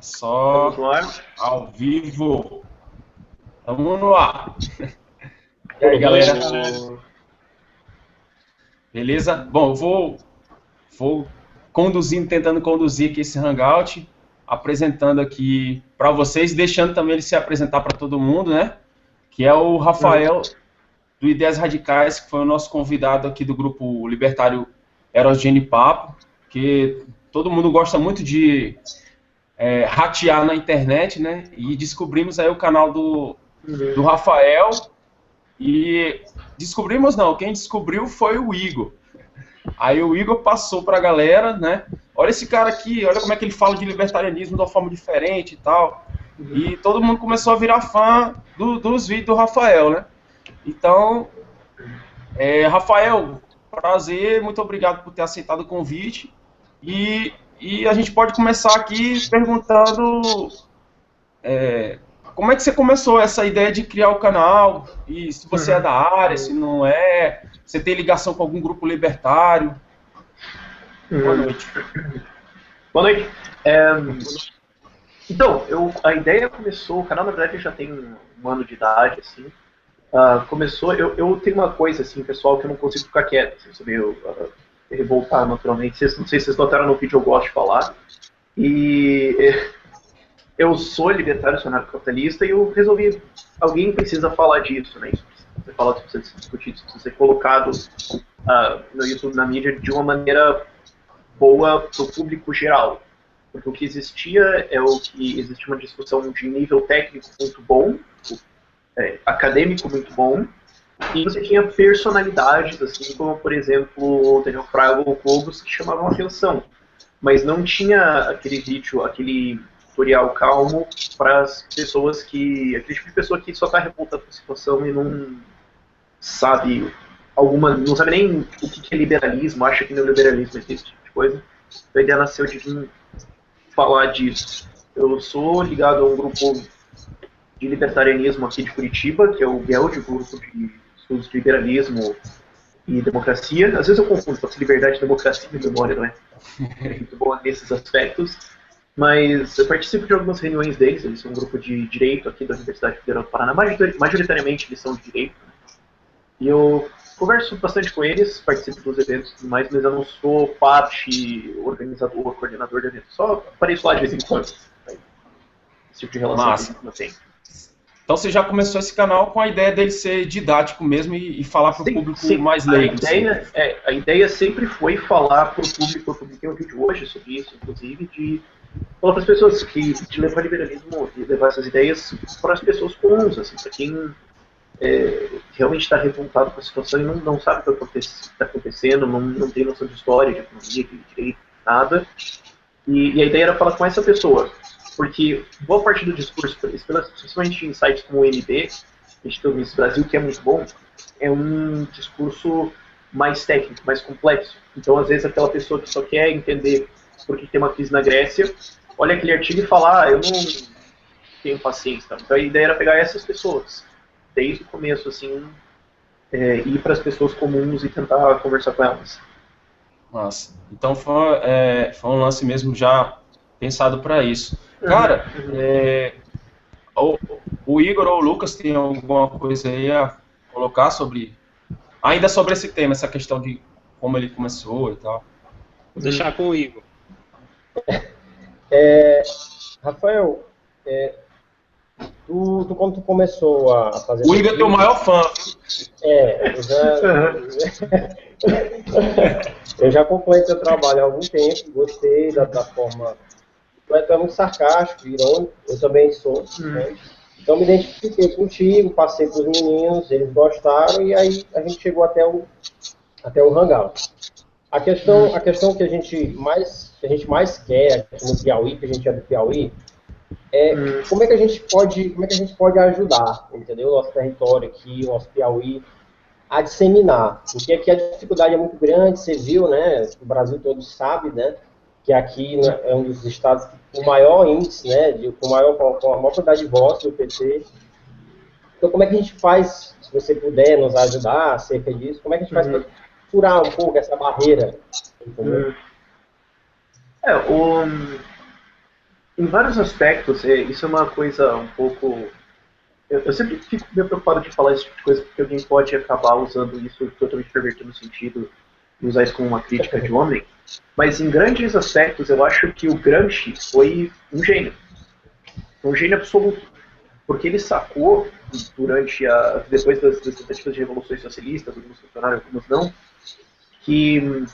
Só Vamos lá. ao vivo. Vamos no ar. E aí, galera? O- Beleza? Bom, eu vou conduzindo, tentando conduzir aqui esse Hangout, apresentando aqui para vocês, deixando também ele se apresentar para todo mundo, né? Que é o Rafael do Ideias Radicais, que foi o nosso convidado aqui do grupo libertário Erogênio Papo, que todo mundo gosta muito de ratear na internet, né? E descobrimos aí o canal do Rafael e descobrimos não, quem descobriu foi o Igor. Aí o Igor passou pra galera, né? Olha esse cara aqui, olha como é que ele fala de libertarianismo de uma forma diferente e tal. E todo mundo começou a virar fã dos vídeos do Rafael, né? Então, Rafael, prazer, muito obrigado por ter aceitado o convite. E a gente pode começar aqui perguntando como é que você começou essa ideia de criar o canal? E se você é da área, se não é, você tem ligação com algum grupo libertário? Boa noite. Boa noite. Então, a ideia começou, o canal na verdade já tem um ano de idade, assim. Começou, eu tenho uma coisa, assim, pessoal, que eu não consigo ficar quieto, assim, sabe? Revoltar naturalmente. Não sei se vocês notaram no vídeo, eu gosto de falar. E eu sou libertário, sou anarcocapitalista, e eu resolvi, alguém precisa falar disso, né? Isso precisa falar, isso precisa ser discutido, isso precisa ser colocado no YouTube, na mídia, de uma maneira boa para o público geral. Porque o que existia existia uma discussão de nível técnico muito bom, acadêmico muito bom, e você tinha personalidades, assim como, por exemplo, o Daniel Fraga ou o Cobos, que chamavam atenção. Mas não tinha aquele vídeo, aquele tutorial calmo para as pessoas aquele tipo de pessoa que só está revoltada com a situação e não sabe não sabe nem o que é liberalismo, acha que neoliberalismo existe, esse tipo de coisa. A ideia nasceu de vir falar disso. Eu sou ligado a um grupo de libertarianismo aqui de Curitiba, que é o GELD, o Grupo de Estudos de Liberalismo e Democracia. Às vezes eu confundo liberdade, democracia e memória, não é? Muito boa nesses aspectos. Mas eu participo de algumas reuniões deles, eles são um grupo de direito aqui da Universidade Federal do Paraná, majoritariamente eles são de direito. E eu converso bastante com eles, participo dos eventos e tudo mais, mas eu não sou parte, organizador, coordenador do evento, só apareço lá de vez em quando. Esse tipo de relação Massa. que eu tenho. Então você já começou esse canal com a ideia dele ser didático mesmo e falar para o público mais leigo. A ideia sempre foi falar para o público, eu publiquei um vídeo hoje sobre isso, inclusive, de falar para as pessoas de levar liberalismo e levar essas ideias para as pessoas comuns, assim, para quem realmente está revoltado com a situação e não sabe o que está acontecendo, não tem noção de história, de economia, de direito, nada. E a ideia era falar com essa pessoa, porque boa parte do discurso, principalmente em sites como o MB, a gente tem o Miss Brasil, que é muito bom, é um discurso mais técnico, mais complexo. Então, às vezes, aquela pessoa que só quer entender por que tem uma crise na Grécia, olha aquele artigo e fala, eu não tenho paciência. Então, a ideia era pegar essas pessoas, desde o começo, assim, ir para as pessoas comuns e tentar conversar com elas. Nossa, então foi um lance mesmo já pensado para isso. Cara, o Igor ou o Lucas tem alguma coisa aí a colocar ainda sobre esse tema, essa questão de como ele começou e tal? Vou deixar com o Igor. Rafael, quando tu começou a fazer... O Igor é teu maior fã. Eu já acompanhei teu trabalho há algum tempo, gostei da forma... Tu é muito sarcástico, irônico, eu também sou, né? Então me identifiquei contigo, passei para os meninos, eles gostaram e aí a gente chegou até o Hangout. A questão que a gente mais quer aqui no Piauí, que a gente é do Piauí, como é que a gente pode ajudar, entendeu? O nosso território aqui, o nosso Piauí, a disseminar, porque aqui a dificuldade é muito grande, você viu, né? O Brasil todo sabe, né? Que aqui é um dos estados com o maior índice, né? Com a maior quantidade de votos do PT. Então, como é que a gente faz, se você puder nos ajudar acerca disso, como é que a gente faz para furar um pouco essa barreira? Entendeu? Em vários aspectos, isso é uma coisa um pouco... Eu sempre fico meio preocupado de falar esse tipo de coisa, porque alguém pode acabar usando isso totalmente pervertido no sentido de usar isso como uma crítica de homem. Mas em grandes aspectos, eu acho que o Gramsci foi um gênio. Um gênio absoluto. Porque ele sacou, depois das tentativas de revoluções socialistas, alguns funcionaram, alguns não, que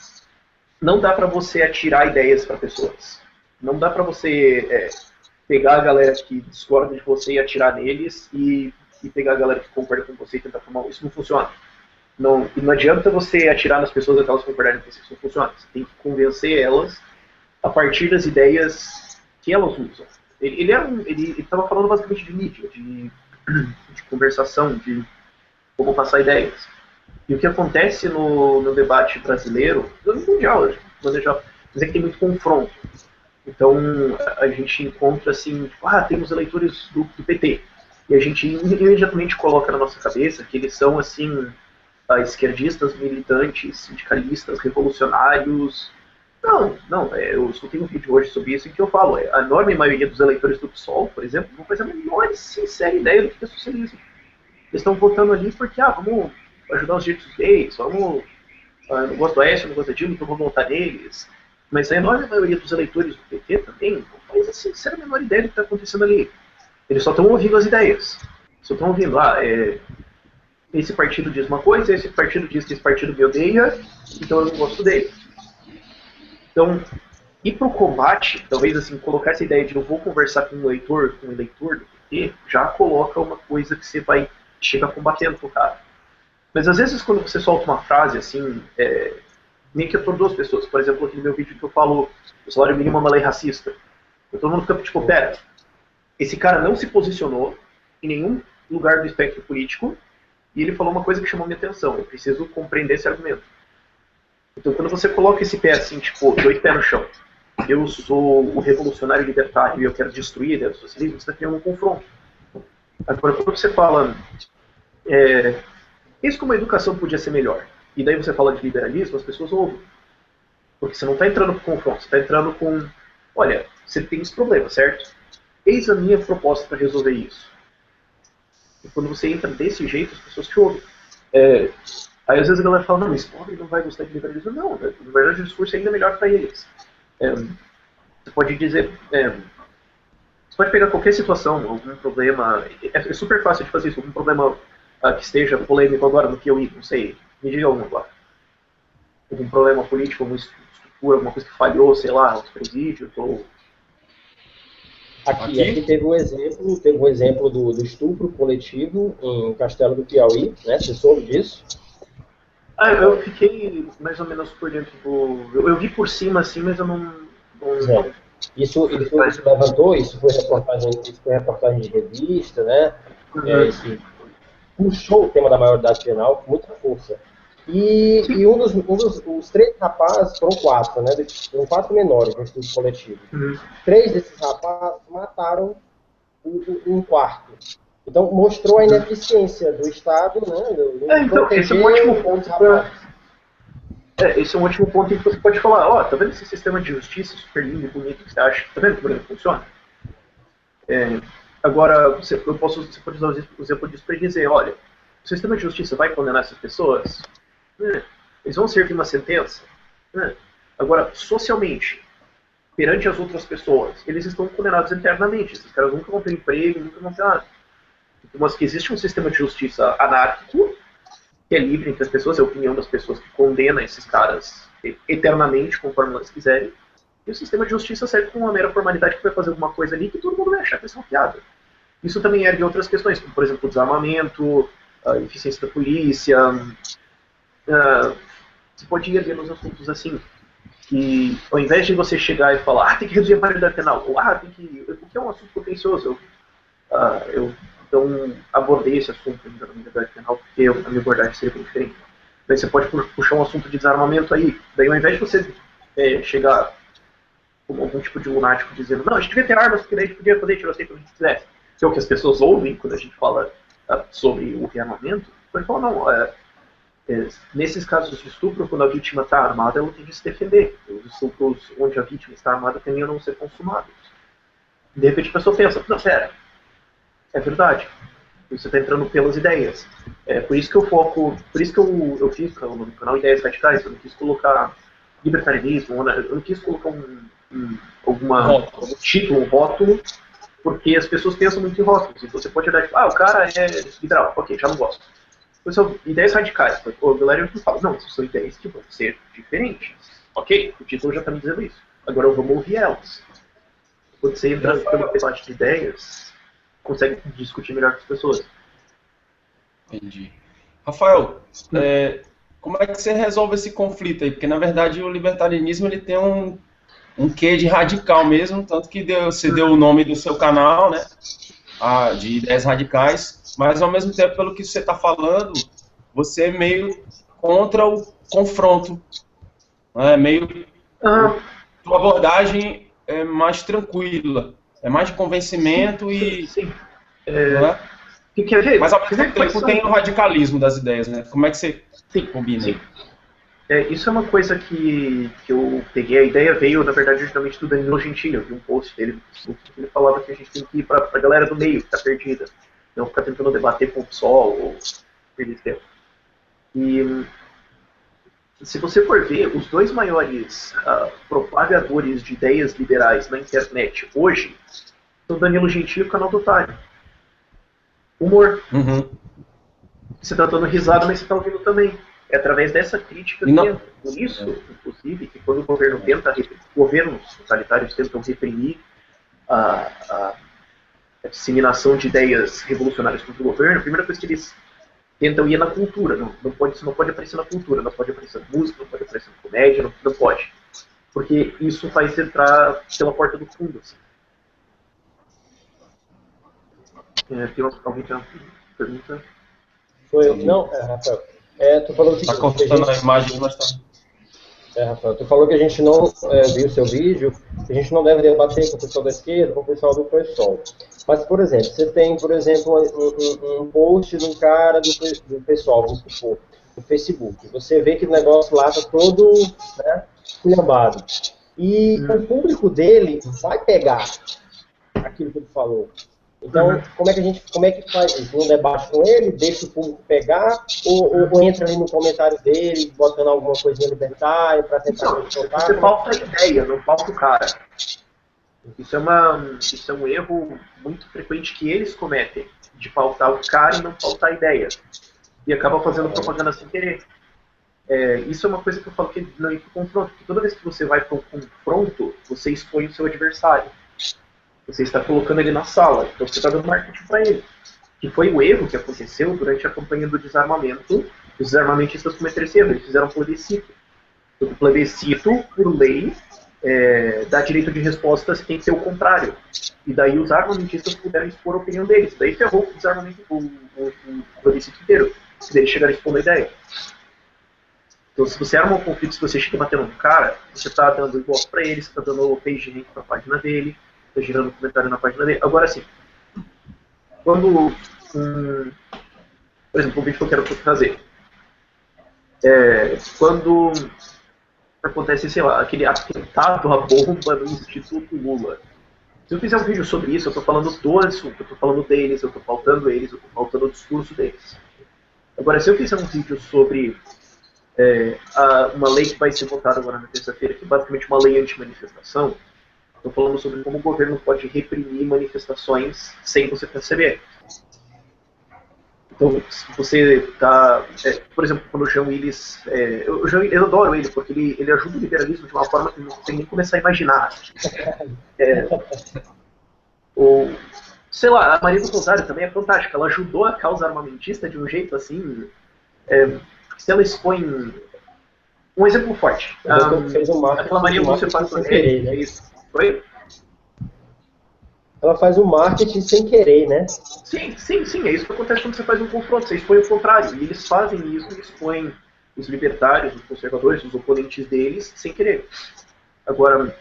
não dá para você atirar ideias para pessoas. Não dá para você pegar a galera que discorda de você e atirar neles e pegar a galera que concorda com você e tentar tomar. Isso não funciona. E não adianta você atirar nas pessoas até elas concordarem com você. Isso não funciona. Você tem que convencer elas a partir das ideias que elas usam. Ele estava falando basicamente de mídia, de conversação, de como passar ideias. E o que acontece no debate brasileiro, no mundial, mas é que tem muito confronto. Então, a gente encontra assim, tipo, temos eleitores do PT. E a gente imediatamente coloca na nossa cabeça que eles são, assim, esquerdistas, militantes, sindicalistas, revolucionários. Não, eu escutei um vídeo hoje sobre isso em que eu falo, a enorme maioria dos eleitores do PSOL, por exemplo, não faz a menor e sincera ideia do que é socialismo. Eles estão votando ali porque, vamos ajudar os direitos gays, eu não gosto do Aécio, eu não gosto da Dilma, então vou votar neles. Mas a enorme maioria dos eleitores do PT também não faz a sincera menor ideia do que está acontecendo ali. Eles só estão ouvindo as ideias. Só estão ouvindo, esse partido diz uma coisa, esse partido diz que esse partido me odeia, então eu não gosto dele. Então, ir para o combate, talvez assim, colocar essa ideia de eu vou conversar com um eleitor do PT, já coloca uma coisa que você chega combatendo com o cara. Mas às vezes quando você solta uma frase assim, nem que é por duas pessoas, por exemplo, aqui no meu vídeo que eu falo o salário mínimo é uma lei racista, todo mundo fica tipo, pera, esse cara não se posicionou em nenhum lugar do espectro político e ele falou uma coisa que chamou minha atenção, eu preciso compreender esse argumento. Então quando você coloca esse pé assim, tipo, 2 pés no chão, eu sou o revolucionário libertário e eu quero destruir a ideia do socialismo, você está criando um confronto. Agora quando você fala, isso como a educação podia ser melhor, e daí você fala de liberalismo, as pessoas ouvem. Porque você não está entrando com confronto, você está entrando com, olha, você tem esse problema, certo? Eis a minha proposta para resolver isso. E quando você entra desse jeito, as pessoas te ouvem. Aí às vezes a galera fala, não, mas pobre não vai gostar de liberalismo. Não, na verdade o discurso é ainda melhor para eles. Você pode dizer, você pode pegar qualquer situação, algum problema, é super fácil de fazer isso, algum problema que esteja polêmico agora no Piauí, não sei, me diga um agora. Algum problema político, alguma estrutura, alguma coisa que falhou, sei lá, os presídios, ou... Aqui teve um exemplo do estupro coletivo em Castelo do Piauí, né? Você soube disso? Eu fiquei mais ou menos por dentro do... Eu vi por cima, assim, mas eu não... Isso levantou, isso foi reportagem de revista, né? Puxou o tema da maioridade penal com muita força. E os 3 rapazes, foram 4, né? Foram 4 menores no estudo coletivo. 3 desses rapazes mataram um quarto. Então mostrou a ineficiência do Estado, né? Então, esse é um ótimo ponto esse é um ótimo ponto em que você pode falar, tá vendo esse sistema de justiça super lindo e bonito que você acha? Tá vendo como ele funciona? Agora, você pode usar o exemplo disso para dizer, olha, o sistema de justiça vai condenar essas pessoas? Eles vão servir uma sentença? Agora, socialmente, perante as outras pessoas, eles estão condenados eternamente. Esses caras nunca vão ter emprego, nunca vão ter nada. Mas que existe um sistema de justiça anárquico, que é livre entre as pessoas, é a opinião das pessoas que condena esses caras eternamente, conforme elas quiserem. E o sistema de justiça serve como uma mera formalidade que vai fazer alguma coisa ali que todo mundo vai achar que é uma piada. Isso também ergue outras questões, como, por exemplo, o desarmamento, a eficiência da polícia. Você pode ir erguendo os assuntos assim, que ao invés de você chegar e falar, tem que reduzir a maioridade penal, ou porque é um assunto potencioso, eu então abordei esse assunto da maioridade penal, porque a minha abordagem seria bem diferente. Daí você pode puxar um assunto de desarmamento aí, daí ao invés de você chegar como algum tipo de lunático dizendo, não, a gente devia ter armas, porque daí a gente podia fazer tiroteio quando a gente quisesse, que é o que as pessoas ouvem quando a gente fala sobre o rearmamento, pode falar, não, nesses casos de estupro, quando a vítima está armada, ela tem que se defender. Os estupros onde a vítima está armada tendem a não ser consumados. De repente a pessoa pensa, não, pera, é verdade. Você está entrando pelas ideias. É por isso que eu foco, por isso que eu fiz no canal Ideias Radicais, eu não quis colocar libertarianismo, eu não quis colocar um título, um rótulo, porque as pessoas pensam muito em rótulos. Então você pode olhar, tipo, o cara é liberal, ok, já não gosto. Então são ideias radicais. O galera fala, não, são ideias que vão ser diferentes. Ok, o título já está me dizendo isso. Agora eu vou ouvir elas. Quando você entra pelo debate de ideias, consegue discutir melhor com as pessoas. Entendi. Rafael, como é que você resolve esse conflito aí? Porque, na verdade, o libertarianismo ele tem um quê de radical mesmo, tanto que você deu o nome do seu canal, né, de Ideias Radicais, mas, ao mesmo tempo, pelo que você está falando, você é meio contra o confronto, né, meio... Sua abordagem é mais tranquila, é mais de convencimento e... Sim. Não é? Quer ver? Mas, ao mesmo tempo, tem o radicalismo das ideias, né? Como é que você combina? Sim. Isso é uma coisa que eu peguei. A ideia veio, na verdade, originalmente do Danilo Gentili. Eu vi um post dele que ele falava que a gente tem que ir para a galera do meio, que está perdida. Não ficar tentando debater com o PSOL ou perder tempo. E se você for ver, os dois maiores propagadores de ideias liberais na internet hoje são Danilo Gentili e o canal do Otário. Humor. Uhum. Você está dando risada, mas você está ouvindo também. É através dessa crítica que entra. Por isso, inclusive, que quando o governo governos totalitários tentam reprimir a disseminação de ideias revolucionárias contra o governo, a primeira coisa que eles tentam ir é na cultura. Isso não pode aparecer na cultura, não pode aparecer na música, não pode aparecer na comédia, não pode. Porque isso faz entrar pela porta do fundo. Assim. Tem alguém que tem uma pergunta? Sou eu. Não, Rafael. Tu falou que... Tá cortando a imagem, mas tá... Rafael, tu falou que a gente não viu o seu vídeo, que a gente não deve debater com o pessoal da esquerda, com o pessoal do PSOL. Mas, por exemplo, você tem, por exemplo, um post de um cara do PSOL, vamos supor, no Facebook. Você vê que o negócio lá tá todo, né, culhambado. E o público dele vai pegar aquilo que ele falou. Então, como é que faz isso? Um debate com ele, deixa o público pegar, ou entra ali no comentário dele, botando alguma coisinha libertária para tentar... Não, você pauta a ideia, não pauta o cara. Isso é um erro muito frequente que eles cometem, de pautar o cara e não pautar a ideia. E acaba fazendo propaganda sem querer. Isso é uma coisa que eu falo que não é confronto, porque toda vez que você vai para um confronto, você expõe o seu adversário. Você está colocando ele na sala, então você está dando marketing para ele. Que foi o erro que aconteceu durante a campanha do desarmamento. Os desarmamentistas cometeram esse erro, eles fizeram um plebiscito. O plebiscito, por lei, dá direito de resposta se tem que ser o contrário. E daí os armamentistas puderam expor a opinião deles. Daí ferrou o desarmamento, o plebiscito inteiro. Se eles chegaram a expor a ideia. Então, se você arma um conflito, se você chega batendo no cara, você está dando ibope para ele, você está dando page link para a página dele, está girando comentário na página dele. Agora, sim, quando, por exemplo, o vídeo que eu quero trazer, quando acontece, sei lá, aquele atentado à bomba no Instituto Lula. Se eu fizer um vídeo sobre isso, eu estou falando do assunto, eu estou falando deles, eu estou pautando eles, eu estou pautando o discurso deles. Agora, se eu fizer um vídeo sobre uma lei que vai ser votada agora na terça-feira, que é basicamente uma lei anti-manifestação, estou falando sobre como o governo pode reprimir manifestações sem você perceber. Então, se você está... por exemplo, quando o Jean Willis... eu adoro ele, porque ele ajuda o liberalismo de uma forma que não tem nem começar a imaginar. Ou, sei lá, a Maria do Rosário também é fantástica. Ela ajudou a causa armamentista de um jeito assim... se ela expõe... Um exemplo forte. Aquela Maria Lúcia Pastorelli, né? Oi? Ela faz o marketing sem querer, né? Sim. É isso que acontece quando você faz um confronto. Você expõe o contrário. E eles fazem isso, eles expõem os libertários, os conservadores, os oponentes deles, sem querer. Agora,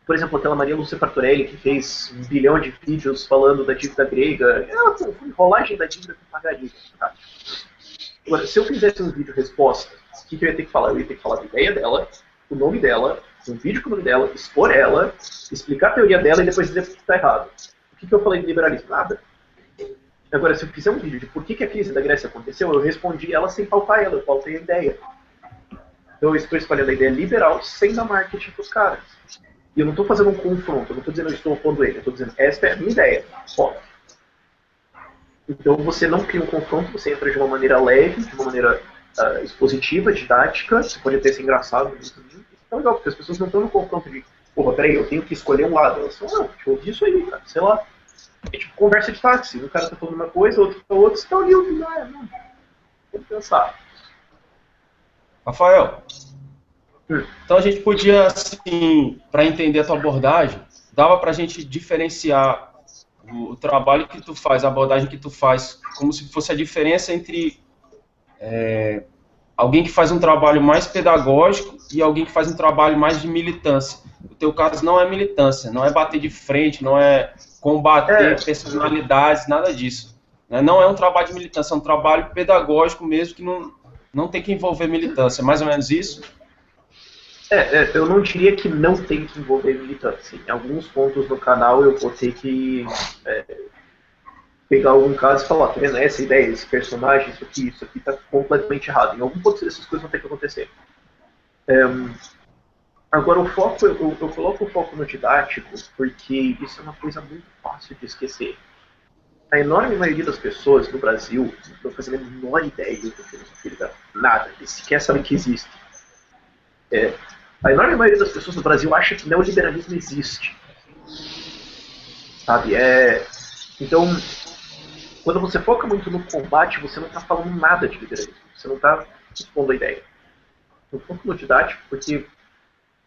por exemplo, aquela Maria Lúcia Pastorelli, que fez 1 bilhão de vídeos falando da dívida grega. Foi rolagem da dívida que pagaria. Tá? Agora, se eu fizesse um vídeo resposta, o que eu ia ter que falar? Eu ia ter que falar da ideia dela, o nome dela, um vídeo com o nome dela, expor ela, explicar a teoria dela e depois dizer por que está errado. O que eu falei de liberalismo? Nada. Agora, se eu fizer um vídeo de por que a crise da Grécia aconteceu, eu respondi ela sem pautar ela, eu pautei a ideia. Então eu estou espalhando a ideia liberal sem dar marketing para os caras. E eu não estou fazendo um confronto, eu não estou dizendo que eu estou opondo ele, eu estou dizendo esta é a minha ideia. Ponto. Então você não cria um confronto, você entra de uma maneira leve, de uma maneira expositiva, didática, você pode até ser engraçado. É legal, porque as pessoas não estão no confronto de, porra, peraí, eu tenho que escolher um lado. Elas falam, não, deixa eu ouvir isso aí, cara, sei lá. É tipo conversa de táxi, um cara tá falando uma coisa, outro tá outra, você tá ali ouvindo, não. Vamos pensar. Rafael, então a gente podia, assim, para entender a tua abordagem, dava pra gente diferenciar o trabalho que tu faz, a abordagem que tu faz, como se fosse a diferença entre alguém que faz um trabalho mais pedagógico e alguém que faz um trabalho mais de militância. No teu caso não é militância, não é bater de frente, não é combater personalidades, nada disso. Não é um trabalho de militância, é um trabalho pedagógico mesmo que não tem que envolver militância. É mais ou menos isso? Eu não diria que não tem que envolver militância. Em alguns pontos no canal eu vou ter que pegar algum caso e falar, tá vendo, essa ideia, esse personagem, isso aqui tá completamente errado. Em algum ponto essas coisas vão ter que acontecer. Agora o foco, eu coloco o foco no didático porque isso é uma coisa muito fácil de esquecer. A enorme maioria das pessoas no Brasil não estão fazendo a menor ideia do que é filosofia liberal. Nada, eles sequer sabem que existe. A enorme maioria das pessoas no Brasil acha que neoliberalismo existe. Sabe? Então, quando você foca muito no combate, você não está falando nada de liberalismo. Você não está expondo a ideia. Eu foco no didático porque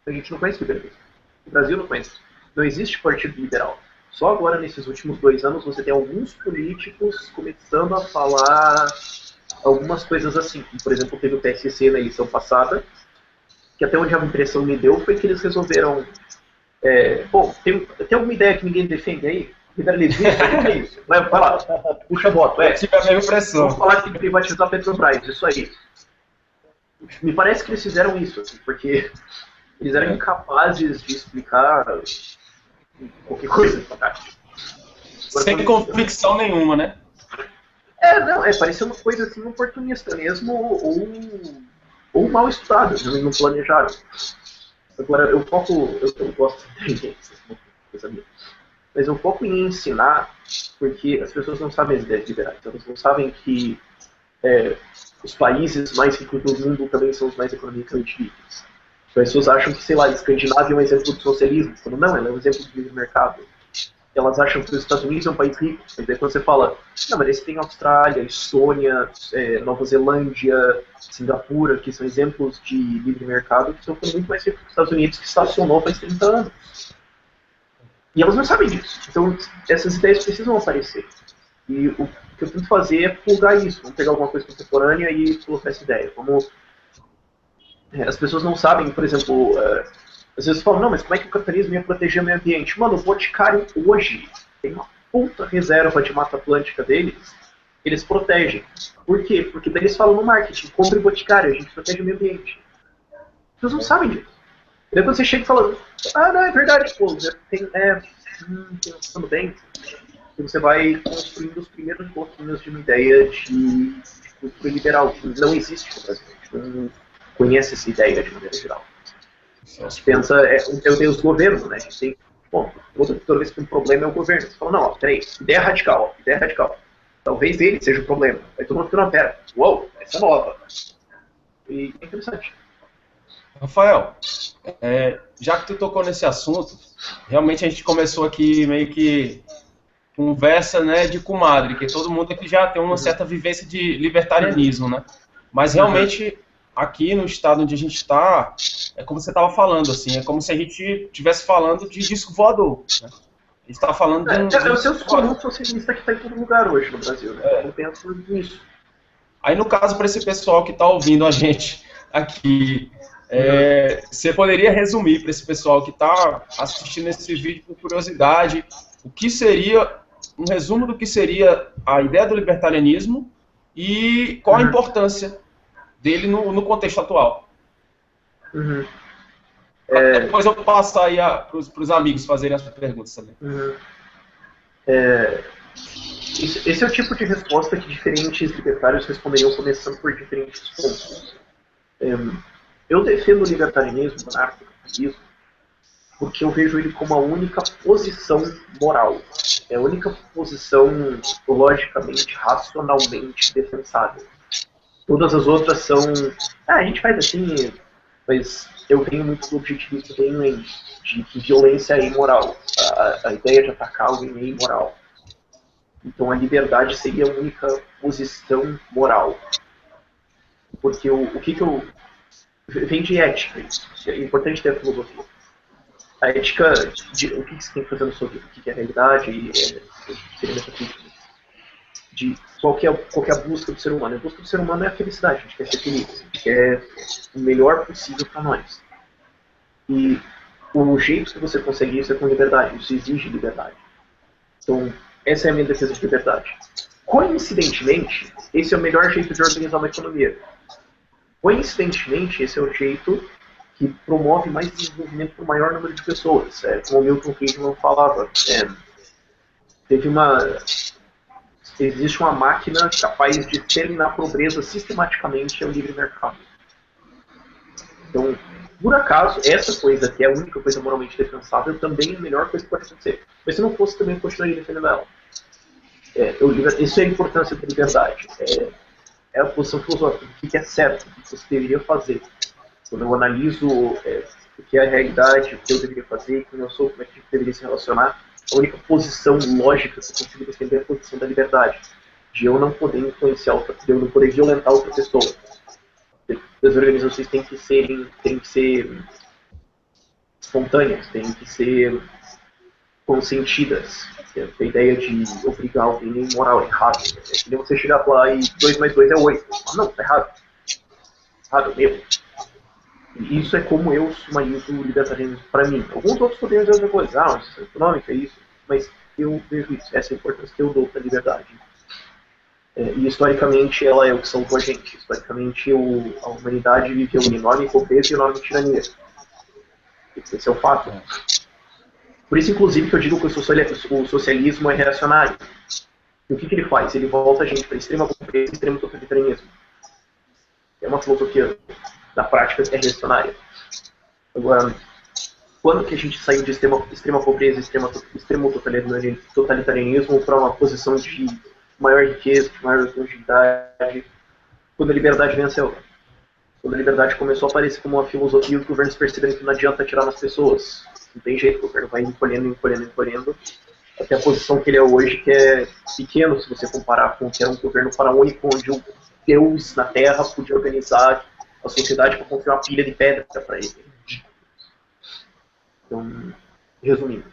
a gente não conhece liberalismo. O Brasil não conhece. Não existe partido liberal. Só agora, nesses últimos 2 anos, você tem alguns políticos começando a falar algumas coisas assim. Por exemplo, teve o PSC na eleição passada, que até onde a impressão me deu foi que eles resolveram... bom, tem alguma ideia que ninguém defende aí? Liberalismo, é isso. Vai lá, puxa a voto. Tive a mesma impressão. Vamos falar que tem que privatizar a Petrobras, isso aí. Me parece que eles fizeram isso, assim, porque eles eram incapazes de explicar qualquer coisa. Sem convicção nenhuma, né? Parecia uma coisa assim oportunista mesmo, ou mal estudada, não planejaram. Agora, eu gosto de tendências, coisa minha. Mas eu foco em ensinar, porque as pessoas não sabem as ideias liberais, elas não sabem que os países mais ricos do mundo também são os mais economicamente livres. As pessoas acham que, sei lá, a Escandinávia é um exemplo do socialismo, quando não, ela é um exemplo do livre mercado. Elas acham que os Estados Unidos é um país rico, mas daí quando você fala, não, mas você tem Austrália, Estônia, Nova Zelândia, Singapura, que são exemplos de livre mercado, que estão ficando muito mais ricos que os Estados Unidos, que estacionou faz 30 anos. E elas não sabem disso. Então, essas ideias precisam aparecer. E o que eu tento fazer é plugar isso. Vamos pegar alguma coisa contemporânea e colocar essa ideia. As pessoas não sabem, por exemplo, às vezes falam, não, mas como é que o capitalismo ia proteger o meio ambiente? Mano, o Boticário hoje tem uma puta reserva de Mata Atlântica deles, eles protegem. Por quê? Porque daí eles falam no marketing, compre Boticário, a gente protege o meio ambiente. As pessoas não sabem disso. E daí quando você chega e fala, não, é verdade, pô, pensando bem, e você vai construindo os primeiros bloquinhos de uma ideia de cultura liberal, que não existe no Brasil. A gente não conhece essa ideia de maneira geral. A gente pensa, eu tenho os governos, né? A gente tem, toda vez que tem um problema é o governo. Você fala, não, peraí, ideia radical. Talvez ele seja o problema. Aí todo mundo fica, não, pera, uou, essa é nova. E é interessante. Rafael, já que tu tocou nesse assunto, realmente a gente começou aqui meio que conversa, né, de comadre, que todo mundo aqui já tem uma certa vivência de libertarianismo, né? Mas realmente aqui no estado onde a gente está, é como você estava falando, assim, é como se a gente estivesse falando de disco voador, né? A gente está falando de o senso comum socialista que está em todo lugar hoje no Brasil, né? Eu penso nisso. Aí no caso, para esse pessoal que está ouvindo a gente aqui, você poderia resumir para esse pessoal que está assistindo esse vídeo por curiosidade, o que seria, um resumo do que seria a ideia do libertarianismo e qual a importância dele no contexto atual? Depois eu passo aí para os amigos fazerem as perguntas também. Esse é o tipo de resposta que diferentes libertários responderiam começando por diferentes pontos. Eu defendo o libertarianismo, o anarcocapitalismo, porque eu vejo ele como a única posição moral. É a única posição logicamente, racionalmente defensável. Todas as outras são... a gente faz assim, mas eu venho muito do objetivismo de que violência é imoral. A ideia de atacar alguém é imoral. Então a liberdade seria a única posição moral. Porque o que eu... Vem de ética isso. É importante ter a filosofia. A ética, o que você tem que fazer na sua vida, o que é a realidade, seria metafísica. De qual que é a busca do ser humano. A busca do ser humano é a felicidade, a gente quer ser feliz, a gente quer o melhor possível para nós. E o jeito que você consegue isso é com liberdade, isso exige liberdade. Então, essa é a minha defesa de liberdade. Coincidentemente, esse é o melhor jeito de organizar uma economia. Coincidentemente, esse é o jeito que promove mais desenvolvimento para o maior número de pessoas. Como o Milton Friedman falava, existe uma máquina capaz de exterminar a pobreza sistematicamente ao livre mercado. Então, por acaso, essa coisa, que é a única coisa moralmente defensável, também é a melhor coisa que pode acontecer. Mas se não fosse, também continuaria defendendo ela. Isso é a importância da liberdade. É a posição filosófica, o que é certo, o que você deveria fazer. Quando eu analiso o que é a realidade, o que eu deveria fazer, quem eu sou, como é que a gente deveria se relacionar, a única posição lógica que eu consigo defender é a posição da liberdade. De eu não poder influenciar de eu não poder violentar outra pessoa. As organizações têm que ser espontâneas, têm que ser consentidas. A ideia de obrigar alguém é imoral, é errado. É que nem você chegar lá e 2 mais 2 é 8. Não, tá errado. Errado mesmo. E isso é como eu sumarizo o libertarianismo para mim. Alguns outros poderiam dizer outra coisa, isso é econômica, é isso. Mas eu vejo isso, essa é a importância que eu dou para a liberdade. E historicamente ela é o que salvou a gente. Historicamente a humanidade viveu em enorme pobreza e enorme tirania. Esse é o fato. Por isso, inclusive, que eu digo que o socialismo é reacionário. E o que ele faz? Ele volta a gente para extrema pobreza e extremo totalitarismo. É uma filosofia, na prática, é reacionária. Agora, quando que a gente saiu de extrema pobreza e extremo totalitarismo para uma posição de maior riqueza, de maior longevidade? Quando a liberdade venceu. Quando a liberdade começou a aparecer como uma filosofia, os governos perceberam que não adianta atirar nas pessoas. Não tem jeito, o governo vai encolhendo, até a posição que ele é hoje, que é pequeno se você comparar com o que era um governo faraônico, onde o Deus na Terra podia organizar a sociedade para construir uma pilha de pedra para ele. Então, resumindo.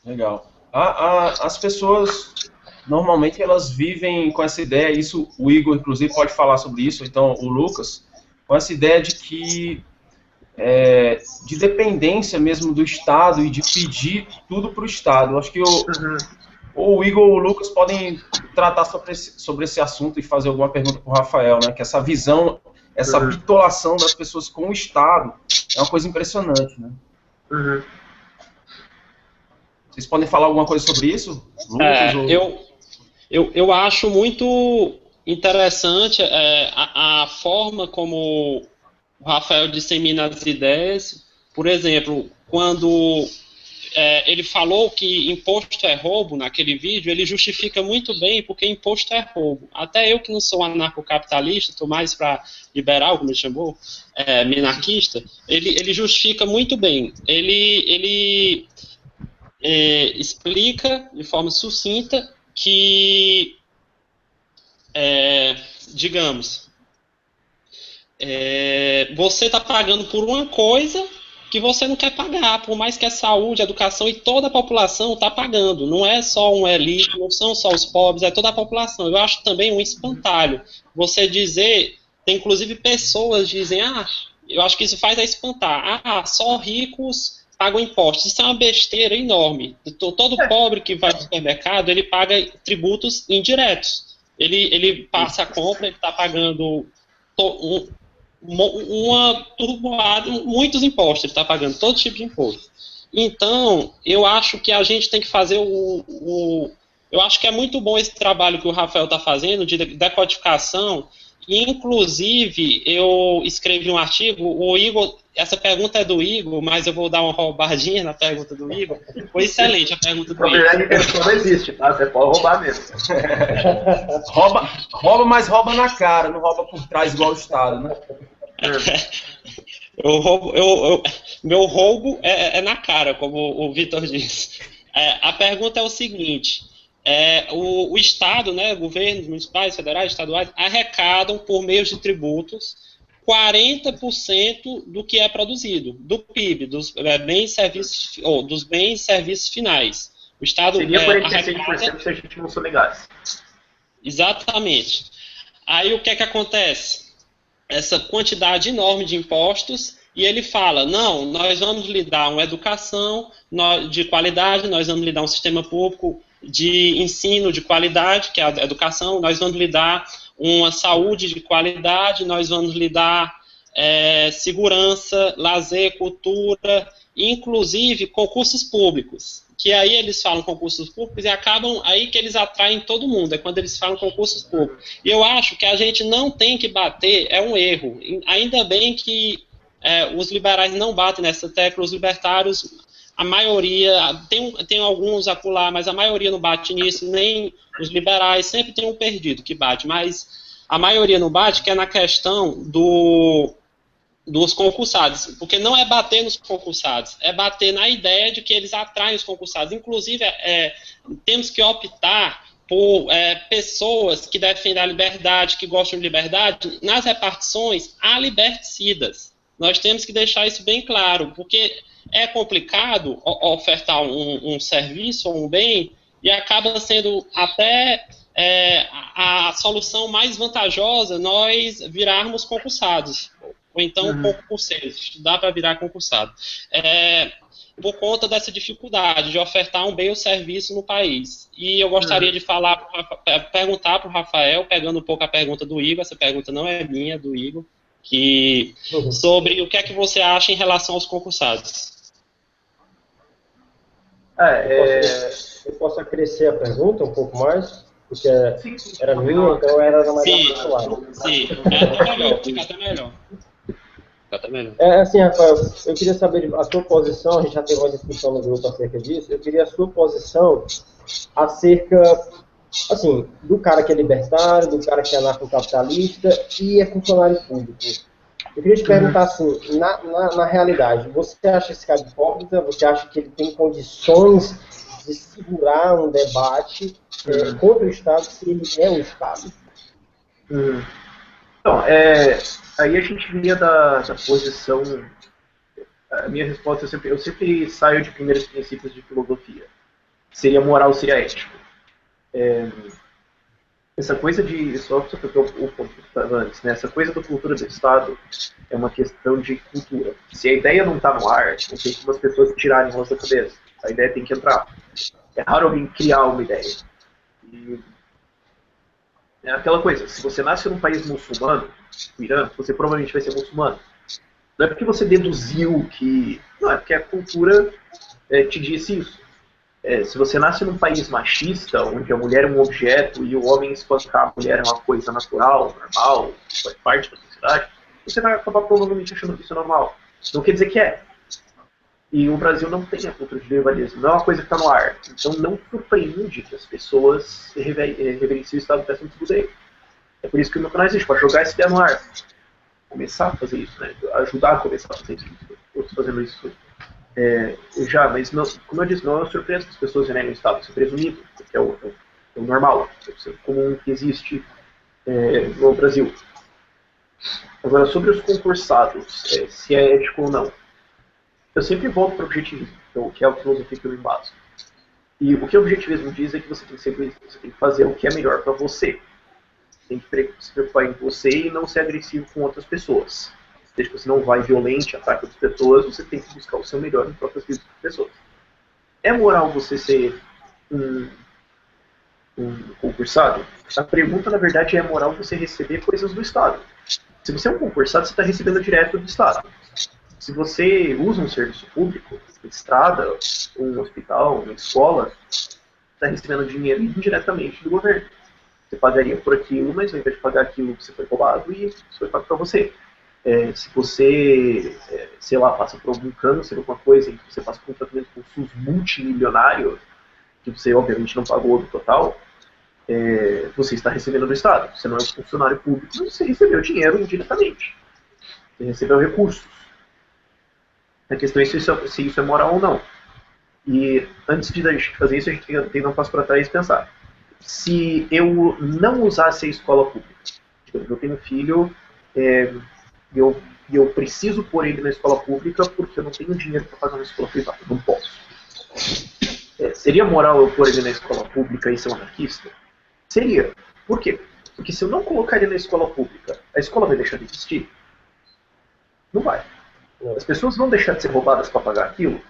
Legal. As pessoas, normalmente, elas vivem com essa ideia, isso o Igor, inclusive, pode falar sobre isso, então o Lucas, com essa ideia de que de dependência mesmo do Estado e de pedir tudo para o Estado. Eu acho que o Igor ou o Lucas podem tratar sobre esse assunto e fazer alguma pergunta para o Rafael, né? Que essa visão, essa bitolação das pessoas com o Estado é uma coisa impressionante, né? Vocês podem falar alguma coisa sobre isso? Lucas, eu acho muito interessante a forma como o Rafael dissemina as ideias. Por exemplo, quando ele falou que imposto é roubo naquele vídeo, ele justifica muito bem porque imposto é roubo. Até eu que não sou anarcocapitalista, estou mais para liberal, como ele chamou, minarquista, ele justifica muito bem. Ele explica de forma sucinta que, digamos, você está pagando por uma coisa que você não quer pagar, por mais que a saúde, a educação e toda a população está pagando. Não é só um elite, não são só os pobres, é toda a população. Eu acho também um espantalho você dizer, tem inclusive pessoas que dizem, eu acho que isso faz espantar, só ricos pagam impostos. Isso é uma besteira enorme. Todo pobre que vai no supermercado, ele paga tributos indiretos. Ele passa a compra, ele está pagando uma turboada, muitos impostos, ele está pagando todo tipo de imposto. Então, eu acho que a gente tem que fazer eu acho que é muito bom esse trabalho que o Rafael está fazendo de decodificação, e inclusive eu escrevi um artigo, o Igor, essa pergunta é do Igor, mas eu vou dar uma roubadinha na pergunta do Igor. Foi excelente a pergunta do Igor. Propriedade intelectual não existe, tá? Você pode roubar mesmo. rouba, mas rouba na cara, não rouba por trás igual o Estado, né? Meu roubo é na cara, como o Vitor disse. A pergunta é o seguinte: o Estado, né, governos municipais, federais, estaduais, arrecadam por meio de tributos 40% do que é produzido, do PIB, dos bens e serviços finais. O Estado seria 46% arrecada... se a gente não sonegasse. Exatamente. Aí o que acontece? Essa quantidade enorme de impostos, e ele fala, não, nós vamos lhe dar uma educação de qualidade, nós vamos lhe dar um sistema público de ensino de qualidade, que é a educação, nós vamos lhe dar uma saúde de qualidade, nós vamos lhe dar segurança, lazer, cultura, inclusive concursos públicos, que aí eles falam concursos públicos e acabam aí que eles atraem todo mundo, é quando eles falam concursos públicos. E eu acho que a gente não tem que bater, é um erro, ainda bem que os liberais não batem nessa tecla, os libertários, a maioria, tem alguns acolá, mas a maioria não bate nisso, nem os liberais, sempre tem um perdido que bate, mas a maioria não bate, que é na questão dos concursados, porque não é bater nos concursados, é bater na ideia de que eles atraem os concursados. Inclusive, temos que optar por pessoas que defendem a liberdade, que gostam de liberdade, nas repartições a liberticidas. Nós temos que deixar isso bem claro, porque é complicado ofertar um serviço ou um bem e acaba sendo até a solução mais vantajosa nós virarmos concursados, ou então concurseiros, estudar para virar concursado. Por conta dessa dificuldade de ofertar um bem ou serviço no país. E eu gostaria de perguntar para o Rafael, pegando um pouco a pergunta do Igor, essa pergunta não é minha, é do Igor, sobre o que é que você acha em relação aos concursados. Eu posso acrescer a pergunta um pouco mais? Porque era minha, então era mais abençoada. Sim, fica até melhor. Assim, Rafael, eu queria saber a sua posição, a gente já teve uma discussão no grupo acerca disso, eu queria a sua posição acerca, assim, do cara que é libertário, do cara que é anarcocapitalista e é funcionário público. Eu queria te perguntar assim, na realidade, você acha esse cara hipócrita? Você acha que ele tem condições de segurar um debate contra o Estado se ele é um Estado? Então, aí a gente vinha da posição... A minha resposta, eu sempre saio de primeiros princípios de filosofia. Seria moral, seria ético. Essa coisa de... Só para o ponto que eu estava antes, né? Essa coisa da cultura do Estado é uma questão de cultura. Se a ideia não está no ar, não tem como as pessoas tirarem a nossa cabeça. A ideia tem que entrar. É raro alguém criar uma ideia. E é aquela coisa, se você nasce num país muçulmano, o Irã, você provavelmente vai ser muçulmano. Não é porque você deduziu que... Não, é porque a cultura te disse isso. Se você nasce num país machista, onde a mulher é um objeto e o homem espancar a mulher é uma coisa natural, normal, faz parte da sociedade, você vai acabar provavelmente achando que isso é normal. Não quer dizer que é. E o Brasil não tem a cultura de liberalismo, não é uma coisa que está no ar. Então não surpreende que as pessoas reverenciem o Estado e peçam tudo dele. É por isso que o meu canal existe, para jogar essa ideia no ar. Começar a fazer isso, né? Ajudar a começar a fazer isso. Eu estou fazendo isso mas não, como eu disse, não é uma surpresa que as pessoas renegam o Estado, isso é presumido, porque é o normal, é o comum que existe no Brasil. Agora, sobre os concursados, se é ético ou não, eu sempre volto para o objetivismo, que é a filosofia que eu me baso. E o que o objetivismo diz é que você tem que ser egoísta, você tem que fazer o que é melhor para você. Você tem que se preocupar em você e não ser agressivo com outras pessoas. Desde que você não vai violente, ataque outras pessoas, você tem que buscar o seu melhor em próprias vidas das pessoas. É moral você ser um concursado? A pergunta, na verdade, é moral você receber coisas do Estado. Se você é um concursado, você está recebendo direto do Estado. Se você usa um serviço público, uma estrada, um hospital, uma escola, está recebendo dinheiro indiretamente do governo. Você pagaria por aquilo, mas ao invés de pagar aquilo, você foi roubado e isso foi pago para você. Se você, sei lá, passa por algum câncer, alguma coisa, em que você passa por um tratamento com SUS multimilionário, que você obviamente não pagou do total, você está recebendo do Estado. Você não é um funcionário público, mas você recebeu dinheiro indiretamente. Você recebeu recursos. A questão é se isso é moral ou não. E antes de a gente fazer isso, a gente tem que dar um passo para trás e pensar. Se eu não usasse a escola pública, eu tenho um filho e eu preciso pôr ele na escola pública porque eu não tenho dinheiro para pagar uma escola privada, não posso. Seria moral eu pôr ele na escola pública e ser um anarquista? Seria. Por quê? Porque se eu não colocar ele na escola pública, a escola vai deixar de existir? Não vai. As pessoas vão deixar de ser roubadas para pagar aquilo?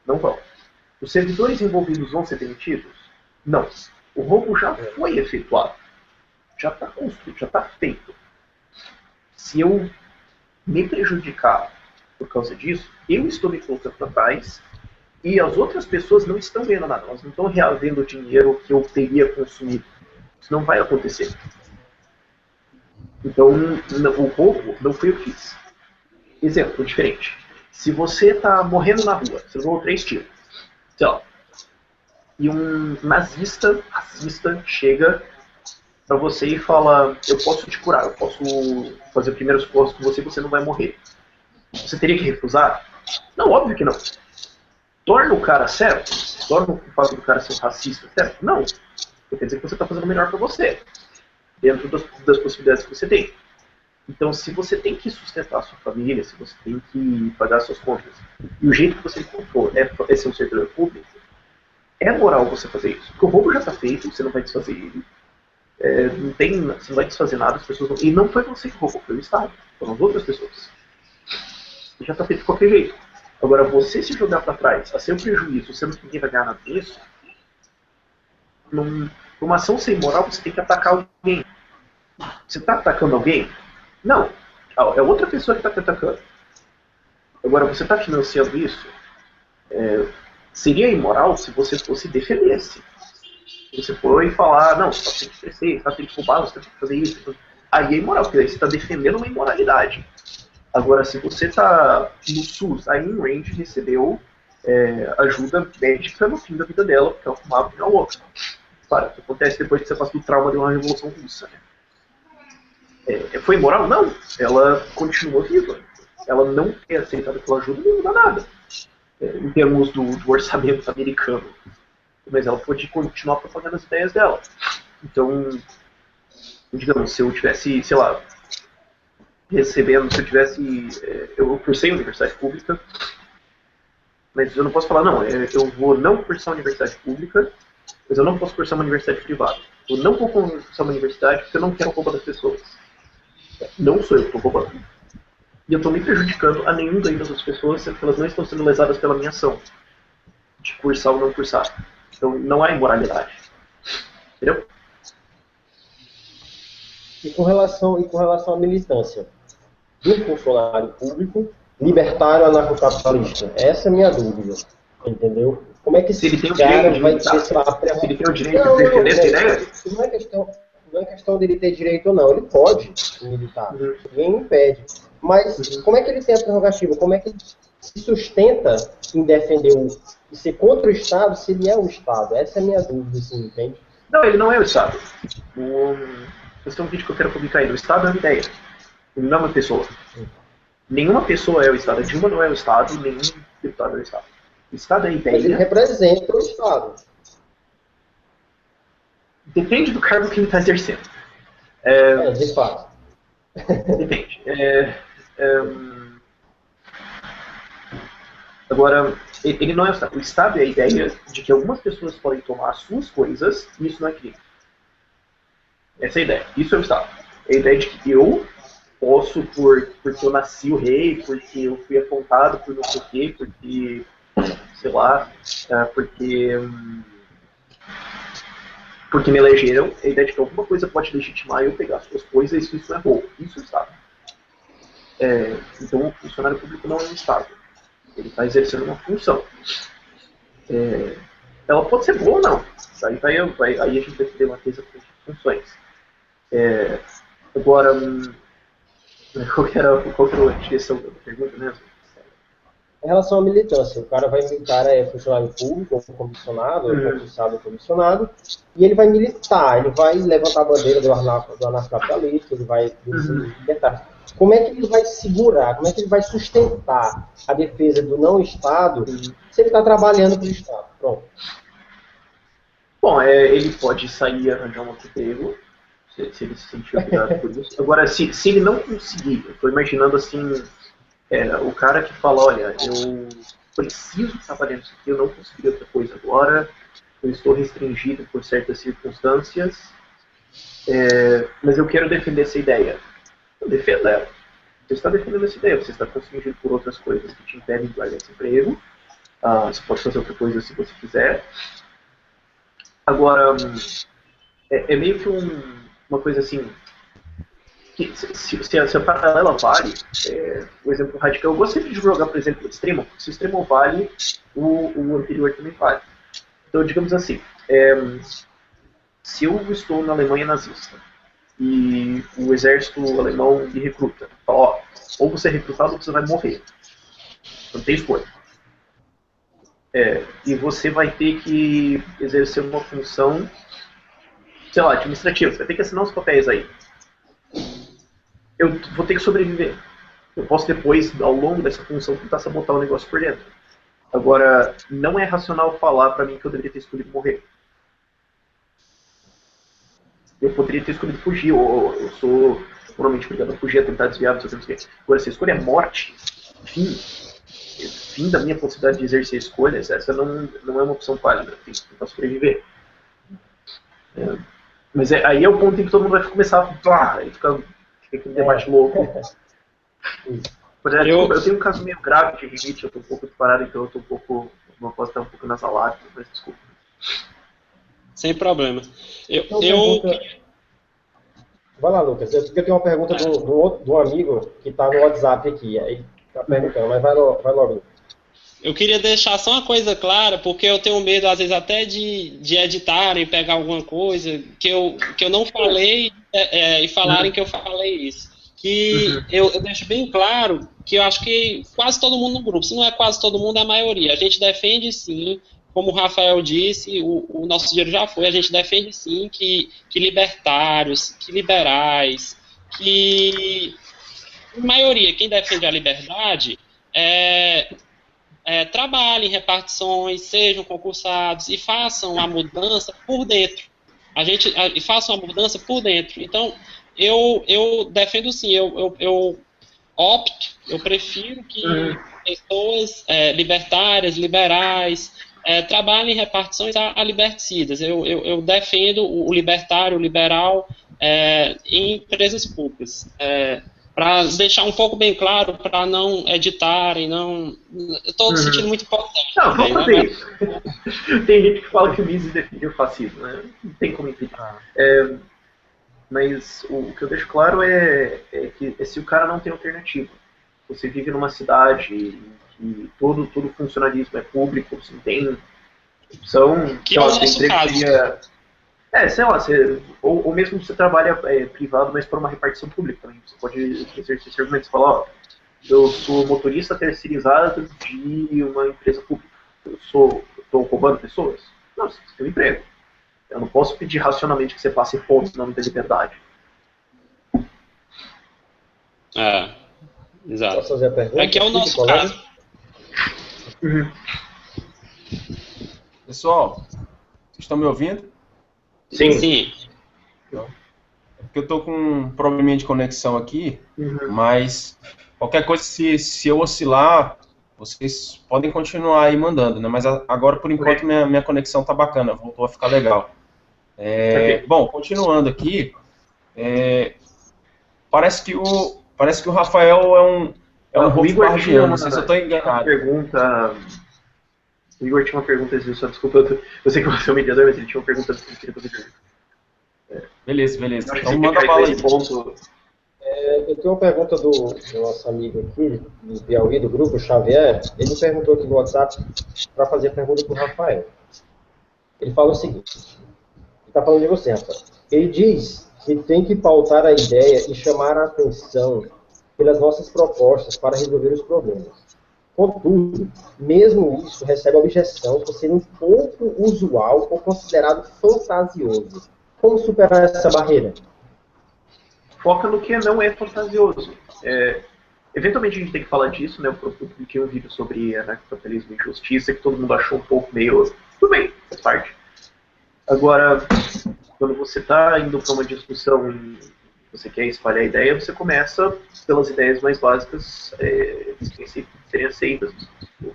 Não vão. Os servidores envolvidos vão ser demitidos? Não. O roubo já foi efetuado. Já está construído, já está feito. Se eu me prejudicar por causa disso, eu estou me colocando para trás e as outras pessoas não estão vendo nada. Elas não estão reavendo o dinheiro que eu teria consumido. Isso não vai acontecer. Então, o roubo não foi eu que fiz. Exemplo diferente. Se você está morrendo na rua, você levou 3 tiros, sei lá, e um nazista racista chega para você e fala: eu posso te curar, eu posso fazer primeiros socorros com você, você não vai morrer. Você teria que recusar? Não, óbvio que não. Torna o cara certo? Torna o fato do cara ser um racista certo? Não. Quer dizer que você está fazendo o melhor para você, dentro das possibilidades que você tem. Então, se você tem que sustentar a sua família, se você tem que pagar suas contas, e o jeito que você encontrou é ser um servidor público, é moral você fazer isso. Porque o roubo já está feito, você não vai desfazer ele. Você não vai desfazer nada, as pessoas não... E não foi você que roubou, foi o Estado. Foram as outras pessoas. E já está feito de qualquer jeito. Agora, você se jogar para trás, a seu prejuízo, sendo que ninguém vai ganhar nada disso, numa ação sem moral, você tem que atacar alguém. Você está atacando alguém? Não. É outra pessoa que está te atacando. Agora, você está financiando isso? Seria imoral se você fosse defender-se. Você for e falar: não, você tem que crescer, você tem que roubar, você tem que fazer isso. Aí é imoral, porque aí você está defendendo uma imoralidade. Agora, se você está no SUS, aí em range recebeu ajuda médica no fim da vida dela, porque ela fumava e não outra. Claro, o que acontece depois que você passa do trauma de uma revolução russa, né? Foi imoral? Não. Ela continua viva. Ela não ter aceitado aquela ajuda não muda nada. Em termos do orçamento americano. Mas ela pode continuar propagando as ideias dela. Então, digamos, se eu tivesse, sei lá, recebendo, se eu tivesse... eu cursei universidade pública, mas eu não posso falar: não, eu vou não cursar uma universidade pública, mas eu não posso cursar uma universidade privada. Eu não vou cursar uma universidade porque eu não quero roubar das pessoas. Não sou eu que estou roubando. E eu estou me prejudicando a nenhum das pessoas, sendo que elas não estão sendo lesadas pela minha ação de cursar ou não cursar. Então não há imoralidade. Entendeu? E com relação à militância do funcionário público, libertário anarcocapitalista? Essa é a minha dúvida. Entendeu? Como é que esse cara vai ter, sei lá, se ele tem o direito de defender essa ideia? Não é questão dele ter direito ou não. Ele pode militar. Ninguém impede. Mas como é que ele tem a prerrogativa? Como é que ele se sustenta em defender e ser contra o Estado se ele é o Estado? Essa é a minha dúvida, assim, entende? Não, ele não é o Estado. Esse é um vídeo que eu quero publicar aí. O Estado é uma ideia. Ele não é uma pessoa. Nenhuma pessoa é o Estado. A Dilma não é o Estado, nenhum deputado é o Estado. O Estado é a ideia. Mas ele representa o Estado. Depende do cargo que ele está exercendo. De fato. Depende. Agora, ele não é o Estado. O Estado é a ideia de que algumas pessoas podem tomar as suas coisas e isso não é crime. Essa é a ideia. Isso é o Estado. É a ideia de que eu posso, porque eu nasci o rei, porque eu fui apontado por não sei o quê, porque, sei lá, porque me elegeram, a ideia de que alguma coisa pode legitimar eu pegar as suas coisas e isso é roubo. Isso é o Estado. Então, o funcionário público não é um Estado. Ele está exercendo uma função. Ela pode ser boa ou não. Aí a gente vai ter uma coisa de funções. Agora, qual que era a direção da pergunta mesmo? Em relação à militância, o cara vai militar, é funcionário público, ou comissionado, ou concursado ou comissionado, e ele vai militar, ele vai levantar a bandeira do anarcocapitalista, ele vai libertar. Como é que ele vai segurar, como é que ele vai sustentar a defesa do não-Estado se ele está trabalhando para o Estado? Pronto. Bom, ele pode sair e arranjar um outro emprego, se ele se sentir obrigado por isso. Agora, se ele não conseguir, eu estou imaginando assim, o cara que fala, olha, eu preciso trabalhar nisso aqui, eu não consegui outra coisa agora, eu estou restringido por certas circunstâncias, mas eu quero defender essa ideia. Defenda ela. Você está defendendo essa ideia, você está conseguindo por outras coisas que te impedem de largar esse emprego, você pode fazer outra coisa se você quiser. Agora, meio que uma coisa assim, que se a paralela vale, o exemplo radical, eu gostaria de jogar, por exemplo, o extremo. Se o extremo vale, o anterior também vale. Então, digamos assim, se eu estou na Alemanha nazista e o exército alemão me recruta, fala, ó, ou você é recrutado ou você vai morrer. Não tem escolha. E você vai ter que exercer uma função, sei lá, administrativa. Você vai ter que assinar os papéis aí. Eu vou ter que sobreviver. Eu posso depois, ao longo dessa função, tentar sabotar o negócio por dentro. Agora, não é racional falar pra mim que eu deveria ter escolhido morrer. Eu poderia ter escolhido fugir, ou eu sou normalmente obrigado a fugir, a tentar desviar, não sei o que. Agora, se a escolha é morte, fim da minha possibilidade de exercer escolhas, essa não é uma opção válida. Tem que tentar sobreviver. Mas aí é o ponto em que todo mundo vai começar a fica aquele debate louco. Eu tenho um caso meio grave de rinite, eu tô um pouco disparado, então eu tô um pouco. Não posso estar um pouco nasalado, mas desculpa. Sem problema. Vai lá, Lucas. Eu tenho uma pergunta do amigo que está no WhatsApp aqui. Aí tá perguntando, mas vai logo. Eu queria deixar só uma coisa clara, porque eu tenho medo, às vezes, até de editarem, pegar alguma coisa que eu não falei e falarem que eu falei isso. Que eu deixo bem claro que eu acho que quase todo mundo no grupo, se não é quase todo mundo, é a maioria. A gente defende, sim, como o Rafael disse, o nosso dinheiro já foi, a gente defende, sim, que libertários, que liberais, que a maioria, quem defende a liberdade, trabalhem em repartições, sejam concursados e façam a mudança por dentro. E façam a mudança por dentro. Então, eu defendo sim, eu prefiro que pessoas libertárias, liberais, trabalhem em repartições a liberticidas. Eu defendo o libertário, o liberal em empresas públicas. Para deixar um pouco bem claro, para não editarem, não... Eu estou me sentindo muito importante. Não, vamos fazer isso. Tem gente que fala que o Mises definiu o fascismo, né? Não tem como implicar. Mas o que eu deixo claro é que se o cara não tem alternativa, você vive numa cidade e todo funcionalismo é público, você não tem opção... Que é o nosso caso. Sei lá, ou mesmo você trabalha privado, mas para uma repartição pública também. Você pode exercer esse argumento, você fala, ó, eu sou motorista terceirizado de uma empresa pública. Eu estou roubando pessoas? Não, você tem um emprego. Eu não posso pedir racionalmente que você passe pontos na minha liberdade. Exato. Posso fazer a pergunta? Aqui é o nosso caso. Pessoal, vocês estão me ouvindo? Sim. Porque eu tô com um probleminha de conexão aqui, mas qualquer coisa, se eu oscilar, vocês podem continuar aí mandando, né? Mas agora, por enquanto, minha conexão tá bacana, voltou a ficar legal. Bom, continuando aqui, parece que o Rafael é um Rothbardiano, não sei se eu tô enganado. O Igor tinha uma pergunta, só desculpa, eu sei que você é o mediador, mas ele tinha uma pergunta que eu queria fazer. Beleza. Então manda bala aí. Eu tenho uma pergunta do nosso amigo aqui, do Piauí, do grupo, Xavier. Ele me perguntou aqui no WhatsApp para fazer a pergunta para o Rafael. Ele fala o seguinte, ele está falando de você, Rafael. Ele diz que tem que pautar a ideia e chamar a atenção pelas nossas propostas para resolver os problemas. Contudo, mesmo isso recebe objeção por ser um pouco usual ou considerado fantasioso. Como superar essa barreira? Foca no que não é fantasioso. Eventualmente a gente tem que falar disso, né? Eu publiquei um vídeo sobre anarcocapitalismo e justiça que todo mundo achou um pouco meio... Tudo bem, faz parte. Agora, quando você está indo para uma discussão e você quer espalhar a ideia, você começa pelas ideias mais básicas que serem aceitas.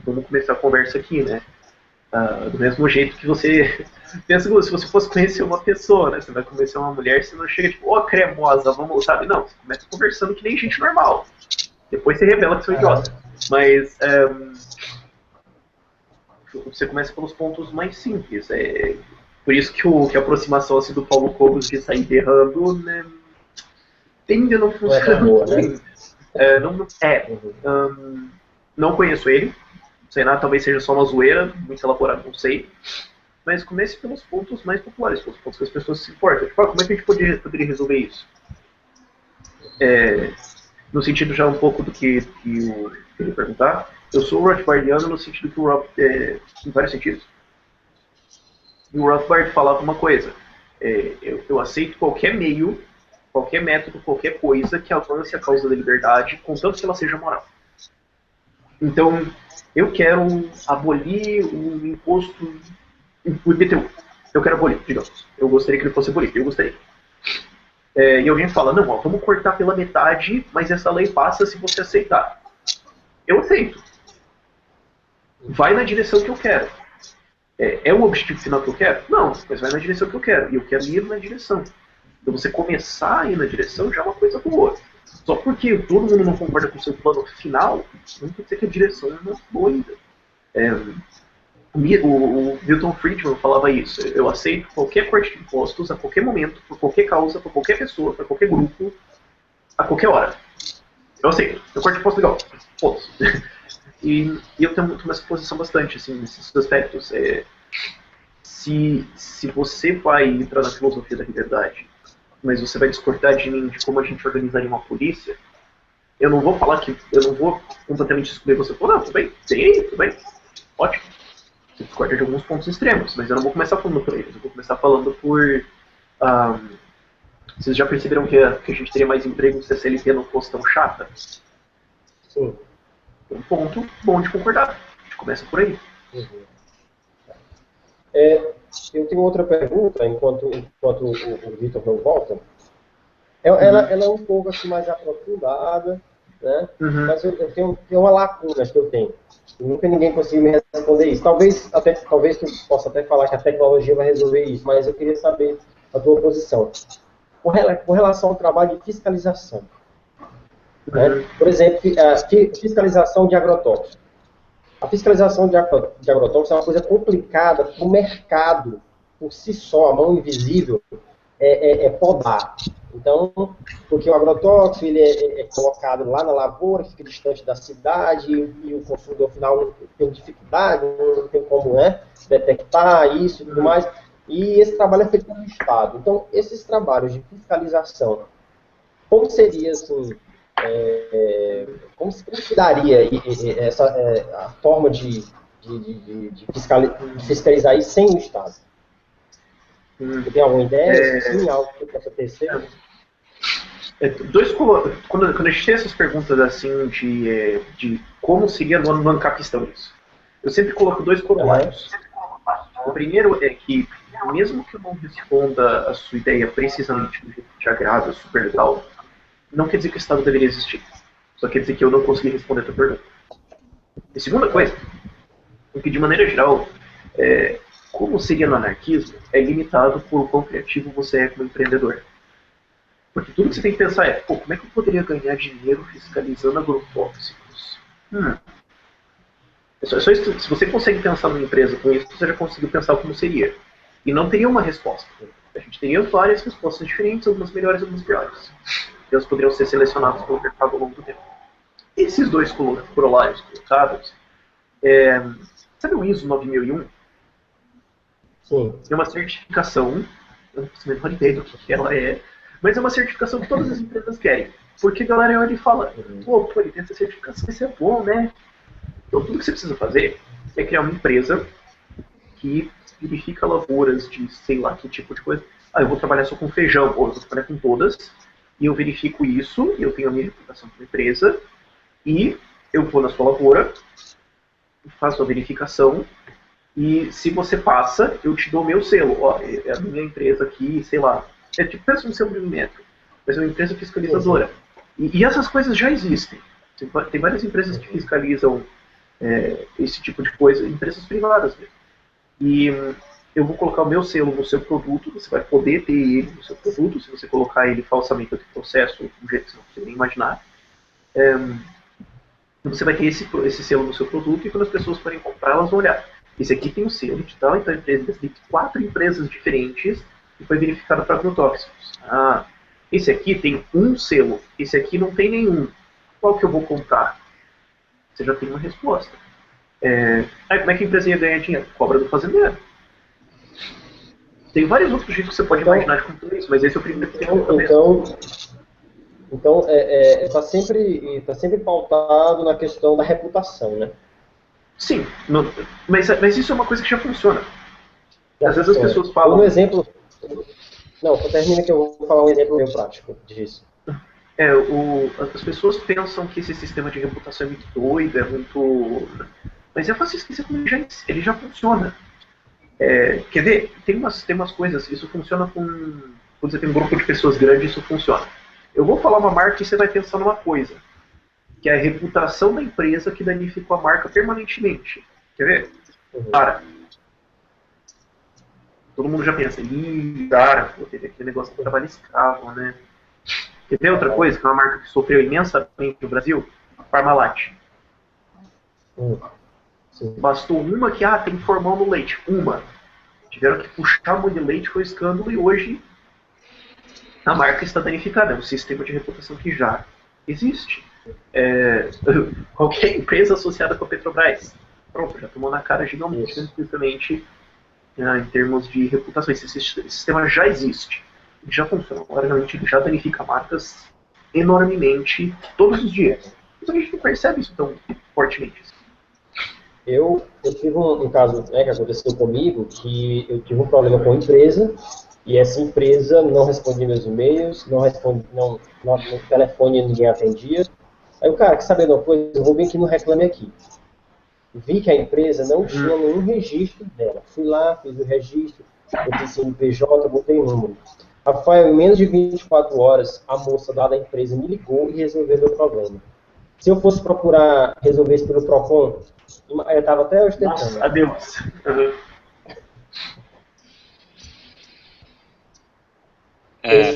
Vamos começar a conversa aqui, né? Do mesmo jeito que você pensa que se você fosse conhecer uma pessoa, né? Você vai conhecer uma mulher, você não chega tipo, ó, cremosa, vamos, sabe? Não, você começa conversando que nem gente normal. Depois você revela que sou idiota. Mas você começa pelos pontos mais simples. Por isso que a aproximação assim, do Paulo Cogos de sair berrando, né, tende a não funcionar muito bem. Não conheço ele, não sei nada, talvez seja só uma zoeira, muito elaborada, não sei. Mas comece pelos pontos mais populares, pelos pontos que as pessoas se importam. Tipo, como é que a gente poderia resolver isso? No sentido já um pouco do que eu queria perguntar, eu sou Rothbardiano no sentido que o Roth, em vários sentidos. E o Rothbard falava uma coisa, eu aceito qualquer meio, qualquer método, qualquer coisa que avance a causa da liberdade, contanto que ela seja moral. Então, eu quero abolir o imposto, o IPTU. Eu quero abolir, digamos. Eu gostaria que ele fosse abolido, eu gostaria. E alguém fala, não, vamos cortar pela metade, mas essa lei passa se você aceitar. Eu aceito. Vai na direção que eu quero. É o objetivo final que eu quero? Não, mas vai na direção que eu quero. E eu quero ir na direção. Então você começar a ir na direção já é uma coisa boa. Só porque todo mundo não concorda com o seu plano final, não quer dizer que a direção é uma boa ainda. O Milton Friedman falava isso. Eu aceito qualquer corte de impostos a qualquer momento, por qualquer causa, por qualquer pessoa, por qualquer grupo, a qualquer hora. Eu aceito. Eu corto de imposto legal. Foda-se. E eu tenho essa posição bastante, assim, nesses aspectos. Se você vai entrar na filosofia da liberdade, mas você vai discordar de mim de como a gente organizaria uma polícia, eu não vou falar que... Eu não vou completamente excluir você. Não, tudo bem. Tem aí, tudo bem. Ótimo. Você discorda de alguns pontos extremos, mas eu não vou começar falando por eles. Eu vou começar falando por... vocês já perceberam que a gente teria mais emprego se a CLT não fosse tão chata? Sim. Um ponto bom de concordar. A gente começa por aí. Uhum. Eu tenho outra pergunta, enquanto o Vitor não volta. Ela é um pouco assim, mais aprofundada, né? Uhum. Mas eu tenho uma lacuna que eu tenho. E nunca ninguém conseguiu me responder isso. Talvez tu possa até falar que a tecnologia vai resolver isso, mas eu queria saber a tua posição. Com relação ao trabalho de fiscalização. Né? Por exemplo, fiscalização de agrotóxicos. A fiscalização de agrotóxicos é uma coisa complicada para o mercado, por si só, a mão invisível, podar. Então, porque o agrotóxico ele é colocado lá na lavoura, fica distante da cidade, e o consumidor final tem dificuldade, não tem como detectar isso e tudo mais. E esse trabalho é feito pelo Estado. Então, esses trabalhos de fiscalização, como seria assim... como se daria a forma de fiscalizar isso sem o Estado? Você tem alguma ideia? Sim, algo que possa ter? Quando a gente tem essas perguntas assim de como seria no ANCAP isso, eu sempre coloco dois corolários. O primeiro é que, mesmo que eu não responda a sua ideia precisamente do jeito que te agrada, super legal, não quer dizer que o Estado deveria existir. Só quer dizer que eu não consegui responder a tua pergunta. E segunda coisa, é que de maneira geral, como seria no anarquismo, é limitado por o quão criativo você é como empreendedor. Porque tudo que você tem que pensar é, como é que eu poderia ganhar dinheiro fiscalizando agrotóxicos? Só isso, se você consegue pensar numa empresa com isso, você já conseguiu pensar como seria. E não teria uma resposta. A gente teria várias respostas diferentes, algumas melhores e algumas piores. e elas poderiam ser selecionadas pelo mercado ao longo do tempo. Esses dois corolários colocados, sabe o ISO 9001? Sim. É uma certificação, eu não faço a menor ideia do que ela é, mas é uma certificação que todas as empresas querem. Porque a galera olha e fala, pô, ele tem essa certificação, isso é bom, né? Então tudo que você precisa fazer é criar uma empresa que verifica lavouras de sei lá que tipo de coisa. Eu vou trabalhar só com feijão, ou eu vou trabalhar com todas, e eu verifico isso, e eu tenho a minha reputação como empresa, e eu vou na sua lavoura, faço a verificação, e se você passa, eu te dou o meu selo. Ó, é a minha empresa aqui, sei lá. É tipo, pensa no selo de um metro, mas é uma empresa fiscalizadora. E essas coisas já existem. Tem várias empresas que fiscalizam esse tipo de coisa, empresas privadas mesmo. E eu vou colocar o meu selo no seu produto, você vai poder ter ele no seu produto, se você colocar ele falsamente no processo, de um jeito que você não consegue nem imaginar. Você vai ter esse selo no seu produto e quando as pessoas forem comprar, elas vão olhar. Esse aqui tem um selo de tal, então a empresa tem 4 empresas diferentes e foi verificada para agrotóxicos. Esse aqui tem um selo, esse aqui não tem nenhum. Qual que eu vou comprar? Você já tem uma resposta. Como é que a empresa ia ganhar dinheiro? Cobra do fazendeiro. Tem vários outros jeitos que você pode imaginar de comprar isso, mas esse é o primeiro que tem na cabeça. Então está sempre pautado na questão da reputação, né? Sim, mas isso é uma coisa que já funciona. Às vezes as pessoas falam... Um exemplo... Não, termina que eu vou falar um exemplo meu prático disso. As pessoas pensam que esse sistema de reputação é muito doido, é muito... Mas é fácil esquecer como ele já funciona. Quer ver? Tem umas coisas, isso funciona quando você tem um grupo de pessoas grande, isso funciona. Eu vou falar uma marca e você vai pensar numa coisa, que é a reputação da empresa que danificou a marca permanentemente. Quer ver? Para. Todo mundo já pensa, cara, teve aquele negócio do trabalho escravo, né? Quer ver outra coisa, que é uma marca que sofreu imensamente no Brasil? A Parmalat. Bastou uma que, tem formol no leite. Uma. Tiveram que puxar muito de leite, foi um escândalo, e hoje a marca está danificada. É um sistema de reputação que já existe. Qualquer empresa associada com a Petrobras, pronto, já tomou na cara gigantescamente em termos de reputação. Esse sistema já existe, já funciona. Claramente, ele já danifica marcas enormemente todos os dias. Mas a gente não percebe isso tão fortemente. Eu tive um caso que aconteceu comigo, que eu tive um problema com a empresa, e essa empresa não respondia meus e-mails, no telefone ninguém atendia. Aí o cara, quer saber de uma coisa? Eu vou vir aqui no Reclame Aqui. Vi que a empresa não tinha nenhum registro dela. Fui lá, fiz o registro, botei CNPJ, botei o número. Rafael, em menos de 24 horas, a moça lá da empresa me ligou e resolveu meu problema. Se eu fosse procurar resolver isso pelo Procon, eu estava até hoje tentando. Nossa, adeus.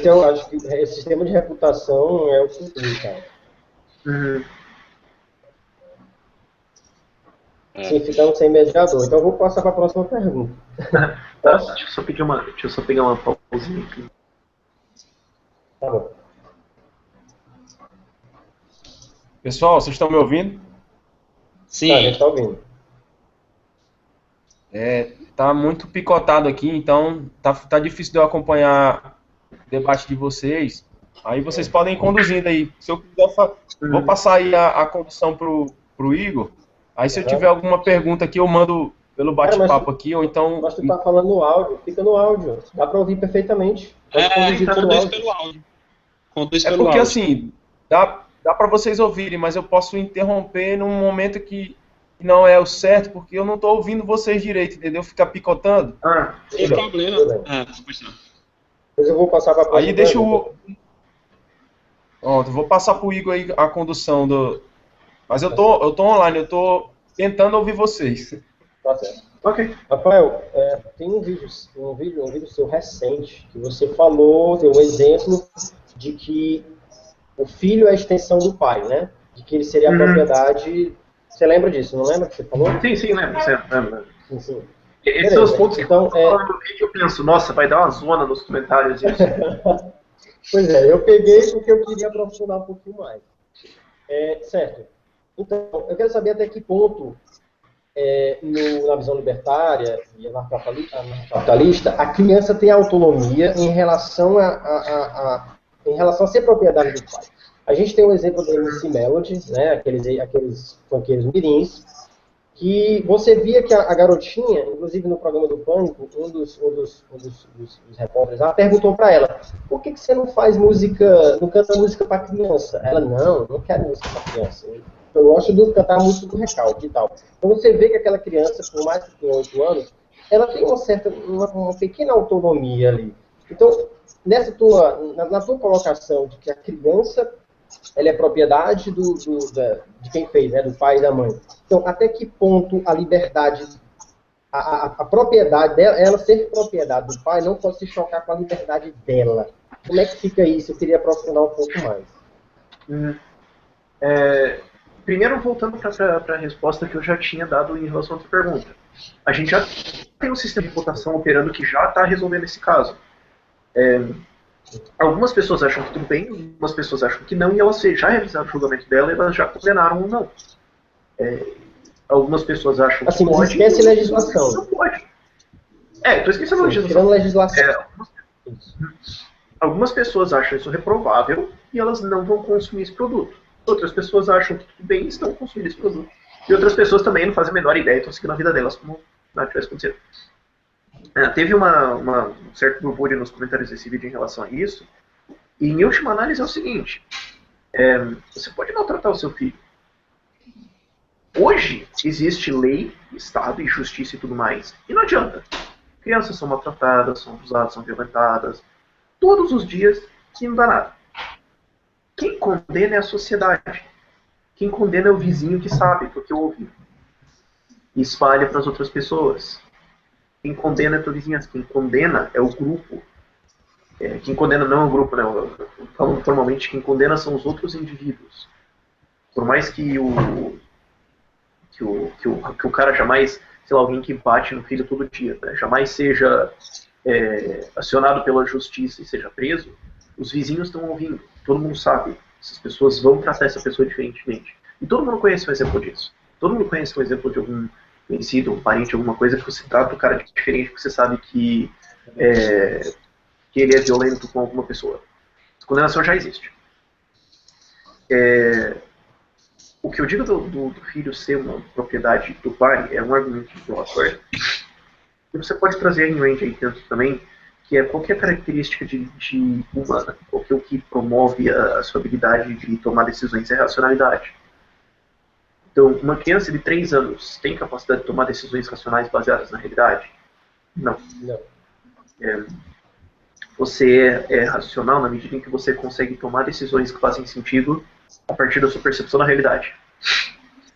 Eu acho que esse sistema de reputação é o futuro, cara. Sim, ficamos sem mediador. Então eu vou passar para a próxima pergunta. Deixa eu só pegar uma pausinha aqui. Tá bom. Pessoal, vocês estão me ouvindo? Sim. A gente está ouvindo. Tá muito picotado aqui, então tá difícil de eu acompanhar o debate de vocês. Aí vocês podem ir conduzindo aí. Se eu quiser, vou passar aí a condução pro Igor. Aí se eu tiver alguma pergunta aqui, eu mando pelo bate-papo aqui, ou então... Mas tu tá falando no áudio, fica no áudio. Dá para ouvir perfeitamente. Conduz pelo áudio. Porque assim, dá para vocês ouvirem, mas eu posso interromper num momento que não é o certo, porque eu não tô ouvindo vocês direito, entendeu? Ficar picotando. Sem problema. Mas eu vou passar para a próxima. Aí deixa o... Pronto, vou passar pro Igor aí a condução do... Mas eu tô online, eu tô tentando ouvir vocês. Tá certo. Ok. Rafael, tem um vídeo seu recente, que você falou, deu um exemplo de que o filho é a extensão do pai, né? De que ele seria a propriedade... Você lembra disso, não lembra que você falou? Sim, lembro. Sim. Esses são os pontos que então, eu penso, nossa, vai dar uma zona nos comentários isso. Pois é, eu peguei porque eu queria aprofundar um pouquinho mais. Certo. Então, eu quero saber até que ponto, na visão libertária e anarcocapitalista, a criança tem autonomia em relação em relação a ser propriedade do pai. A gente tem o exemplo do MC Melody, né, aqueles funkeiros mirins, que você via que a garotinha, inclusive no programa do Pânico, um dos repórteres lá perguntou para ela: por que você não faz música, não canta música para criança? Ela: não quero música para criança. Eu gosto de cantar música do recalque e tal. Então você vê que aquela criança, por mais que tenha 8 anos, ela tem uma pequena autonomia ali. Então, na tua colocação de que a criança ela é propriedade de quem fez, né, do pai e da mãe. Então, até que ponto a liberdade, a propriedade dela, ela ser propriedade do pai, não pode se chocar com a liberdade dela? Como é que fica isso? Eu queria aprofundar um pouco mais. Primeiro, voltando para a resposta que eu já tinha dado em relação à tua pergunta. A gente já tem um sistema de votação operando que já está resolvendo esse caso. Algumas pessoas acham que tudo bem, algumas pessoas acham que não, e elas já realizaram o julgamento dela e elas já condenaram ou não. Algumas pessoas acham assim, que pode. Esquece legislação. Não pode. Estou esquecendo a legislação. Legislação. Algumas pessoas acham isso reprovável e elas não vão consumir esse produto. Outras pessoas acham que tudo bem e estão consumindo esse produto. E outras pessoas também não fazem a menor ideia e estão seguindo a vida delas como nada tivesse acontecido. Teve um certo burburinho nos comentários desse vídeo em relação a isso. E em última análise é o seguinte. Você pode maltratar o seu filho. Hoje existe lei, Estado e justiça e tudo mais. E não adianta. Crianças são maltratadas, são abusadas, são violentadas. Todos os dias e não dá nada. Quem condena é a sociedade. Quem condena é o vizinho que sabe, porque ouve. E espalha para as outras pessoas. Quem condena é a tua vizinhança. Quem condena é o grupo. Quem condena não é o grupo, né? Falando formalmente, quem condena são os outros indivíduos. Por mais que o cara jamais, sei lá, alguém que bate no filho todo dia, né, jamais seja acionado pela justiça e seja preso, os vizinhos estão ouvindo, todo mundo sabe. Essas pessoas vão tratar essa pessoa diferentemente. E todo mundo conhece um exemplo disso. Todo mundo conhece um exemplo de algum conhecido, um parente, alguma coisa que você trata o cara diferente, porque você sabe que ele é violento com alguma pessoa. A condenação já existe. O que eu digo do filho ser uma propriedade do pai é um argumento do autor. E você pode trazer em range aí dentro também, que é qualquer característica de humana, porque o que promove a sua habilidade de tomar decisões é a racionalidade. Então, uma criança de 3 anos tem capacidade de tomar decisões racionais baseadas na realidade? Não. Você é racional na medida em que você consegue tomar decisões que fazem sentido a partir da sua percepção da realidade.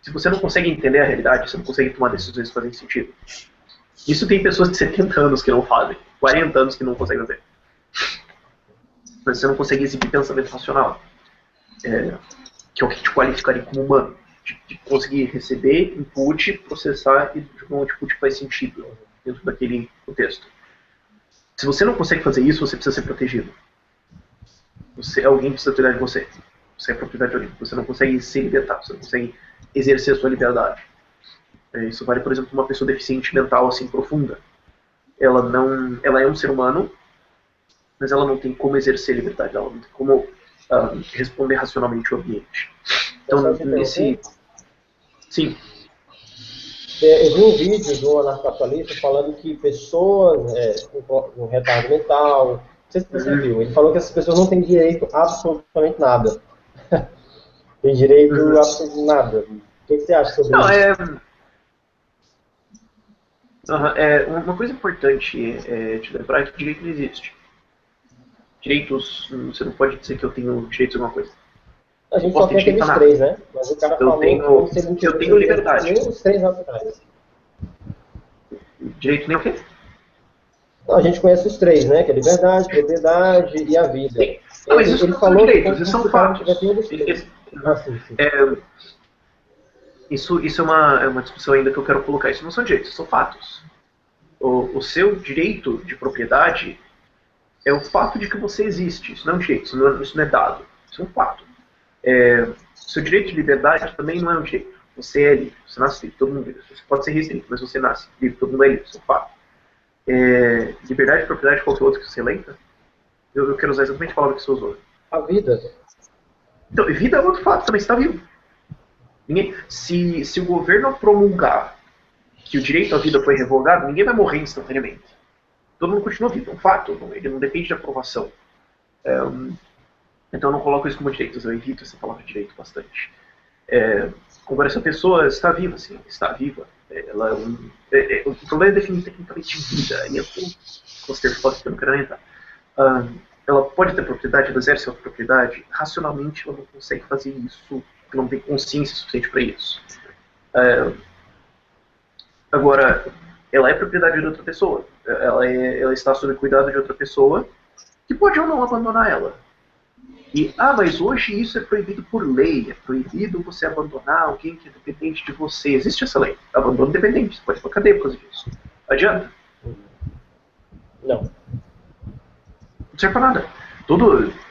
Se você não consegue entender a realidade, você não consegue tomar decisões que fazem sentido. Isso tem pessoas de 70 anos que não fazem, 40 anos que não conseguem fazer. Mas você não consegue exibir pensamento racional, que é o que te qualificaria como humano. De conseguir receber input, processar e jogar um output que faz sentido dentro daquele contexto. Se você não consegue fazer isso, você precisa ser protegido. Alguém precisa cuidar de você. Você é propriedade de alguém. Você não consegue se libertar, você não consegue exercer a sua liberdade. Isso vale, por exemplo, uma pessoa deficiente mental assim profunda. Ela é um ser humano, mas ela não tem como exercer a liberdade dela, não tem como responder racionalmente ao ambiente. Então, Sim. Eu vi um vídeo de um anarcocapitalista falando que pessoas com retardo mental, não sei se você viu, ele falou que essas pessoas não têm direito a absolutamente nada. Tem direito a absolutamente nada. O que você acha sobre isso? Uma coisa importante de lembrar é que direito não existe. Direitos, você não pode dizer que eu tenho direitos a alguma coisa. A gente só tem aqueles 3, né? Mas o cara falou que eu tenho liberdade. Nem os 3 atrás. Direito nem o quê? Não, a gente conhece os 3, né? Que é liberdade, propriedade e a vida. Sim. Não, mas isso ele não falou são direitos, isso são fatos. Isso é uma discussão ainda que eu quero colocar. Isso não são direitos, são fatos. O seu direito de propriedade é o fato de que você existe. Isso não é um direito, isso não é dado. Isso é um fato. Seu direito de liberdade também não é um direito. Você é livre, você nasce livre, todo mundo é livre. Você pode ser restrito, mas você nasce livre, todo mundo é livre, isso é um fato. Liberdade, propriedade, qualquer outro que você lembra? Eu quero usar exatamente a palavra que você usou. A vida. Então, vida é outro fato, também está vivo. Se o governo promulgar que o direito à vida foi revogado, ninguém vai morrer instantaneamente. Todo mundo continua vivo, é um fato, ele não depende de aprovação. Então eu não coloco isso como direitos, eu evito essa palavra direito bastante. Agora, essa pessoa está viva, sim, está viva. O problema é definir tecnicamente vida, e eu considero que eu não quero entrar. Ela pode ter propriedade, ela exerce a propriedade, racionalmente ela não consegue fazer isso, não tem consciência suficiente para isso. Agora, ela é propriedade de outra pessoa, ela está sob cuidado de outra pessoa, que pode ou não abandonar ela. Mas hoje isso é proibido por lei, é proibido você abandonar alguém que é dependente de você. Existe essa lei, abandono dependente, você pode ir para cadeia por causa disso. Adianta? Não. Não serve para nada.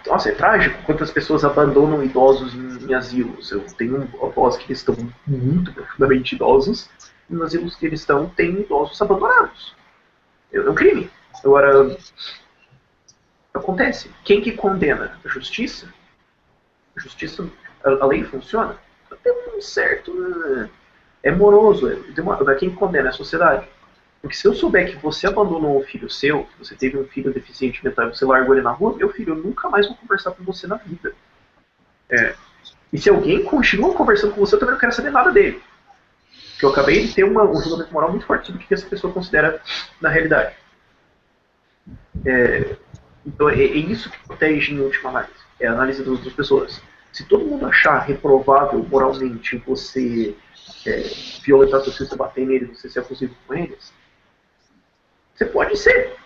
Nossa, é trágico quantas pessoas abandonam idosos em asilos. Eu tenho avós que estão muito profundamente idosos, e nos asilos que eles estão, tem idosos abandonados. É um crime. Agora, acontece. Quem que condena? A justiça? A justiça, a lei funciona? Tem um certo... É moroso. Quem condena é a sociedade. Porque se eu souber que você abandonou um filho seu, que você teve um filho deficiente mental e você largou ele na rua, meu filho, eu nunca mais vou conversar com você na vida. E se alguém continua conversando com você, eu também não quero saber nada dele. Porque eu acabei de ter um julgamento moral muito forte sobre o que essa pessoa considera na realidade. Então é isso que protege em última análise. É a análise das outras pessoas. Se todo mundo achar reprovável moralmente você violentar seus filhos, bater neles, você ser abusivo com eles, você pode ser.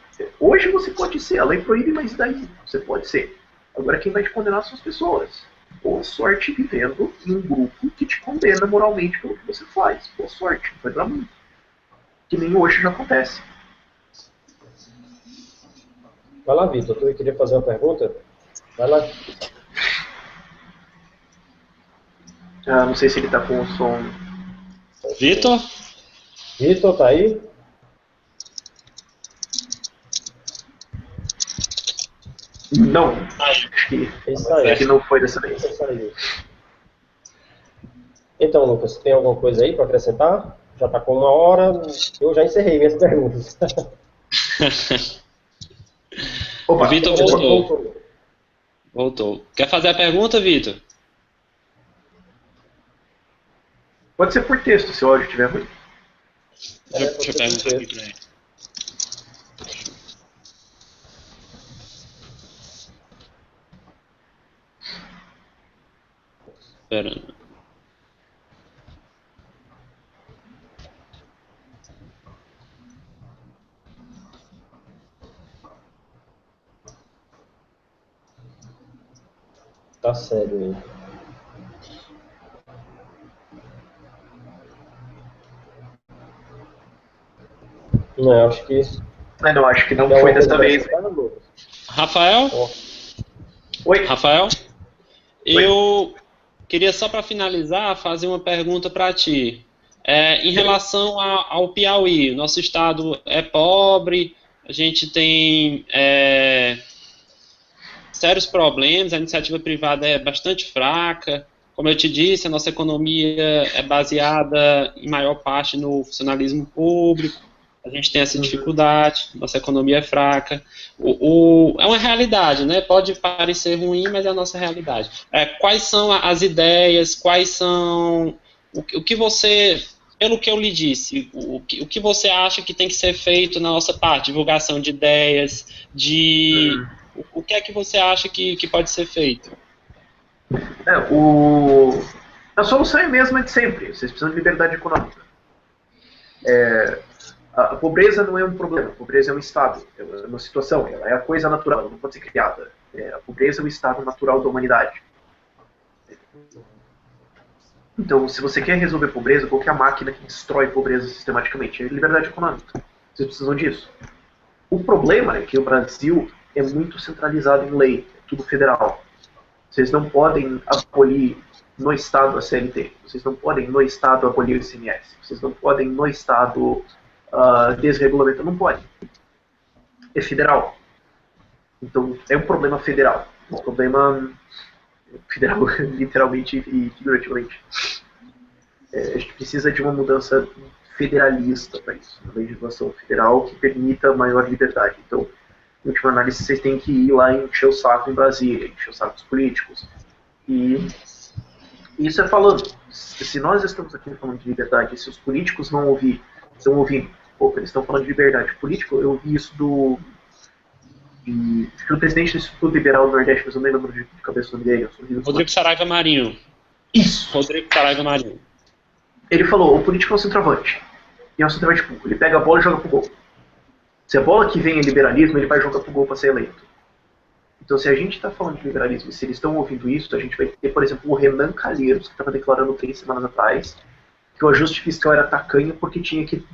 Hoje você pode ser. A lei proíbe, mas daí você pode ser. Agora quem vai te condenar são as pessoas. Boa sorte vivendo em um grupo que te condena moralmente pelo que você faz. Boa sorte. Não vai durar muito. Que nem hoje já acontece. Vai lá, Vitor. Tu queria fazer uma pergunta? Vai lá. Não sei se ele tá com o som. Vitor? Vitor, tá aí? Não. Acho que não foi dessa vez. Então, Lucas, tem alguma coisa aí para acrescentar? Já está com 1 hora, eu já encerrei minhas perguntas. Opa, Vitor voltou. Quer fazer a pergunta, Vitor? Pode ser por texto, se o áudio estiver ruim. Deixa eu perguntar aqui para ele. Esperando. Tá sério aí. Não, acho que... Não, acho que não foi dessa vez. Rafael? Oi. Rafael? Eu queria só para finalizar fazer uma pergunta para ti. Em relação ao Piauí, nosso estado é pobre, a gente tem sérios problemas, a iniciativa privada é bastante fraca. Como eu te disse, a nossa economia é baseada em maior parte no funcionalismo público. A gente tem essa dificuldade, nossa economia é fraca. É uma realidade, né? Pode parecer ruim, mas é a nossa realidade. Quais são as ideias, quais são... O que você, pelo que eu lhe disse, o que você acha que tem que ser feito na nossa parte? Divulgação de ideias, o que é que você acha que pode ser feito? A solução é a mesma de sempre. Vocês precisam de liberdade econômica. A pobreza não é um problema, a pobreza é um estado, é uma situação, ela é a coisa natural, ela não pode ser criada. A pobreza é o estado natural da humanidade. Então, se você quer resolver pobreza, qual que é a máquina que destrói pobreza sistematicamente? É a liberdade econômica. Vocês precisam disso. O problema é que o Brasil é muito centralizado em lei, é tudo federal. Vocês não podem abolir no Estado a CLT, vocês não podem no Estado abolir o ICMS, vocês não podem no Estado desregulamentar, não pode. É federal. Então, é um problema federal. Um problema federal, literalmente e figurativamente. A gente precisa de uma mudança federalista para isso, uma legislação federal que permita maior liberdade. Então, em última análise, vocês têm que ir lá e encher o saco em Brasília, encher o saco dos políticos. E isso é falando. Se nós estamos aqui falando de liberdade, se os políticos não estão ouvindo, eles estão falando de liberdade. O político, eu ouvi isso do presidente do Instituto Liberal do Nordeste, mas eu nem lembro de cabeça do nome dele. Rodrigo Saraiva Marinho. Isso! Rodrigo Saraiva Marinho. Ele falou, o político é um centroavante. E é um centroavante público. Ele pega a bola e joga pro gol. Se a bola que vem é liberalismo, ele vai jogar pro gol para ser eleito. Então, se a gente está falando de liberalismo, e se eles estão ouvindo isso, a gente vai ter, por exemplo, o Renan Calheiros, que estava declarando 3 semanas atrás, que o ajuste fiscal era tacanho porque tinha que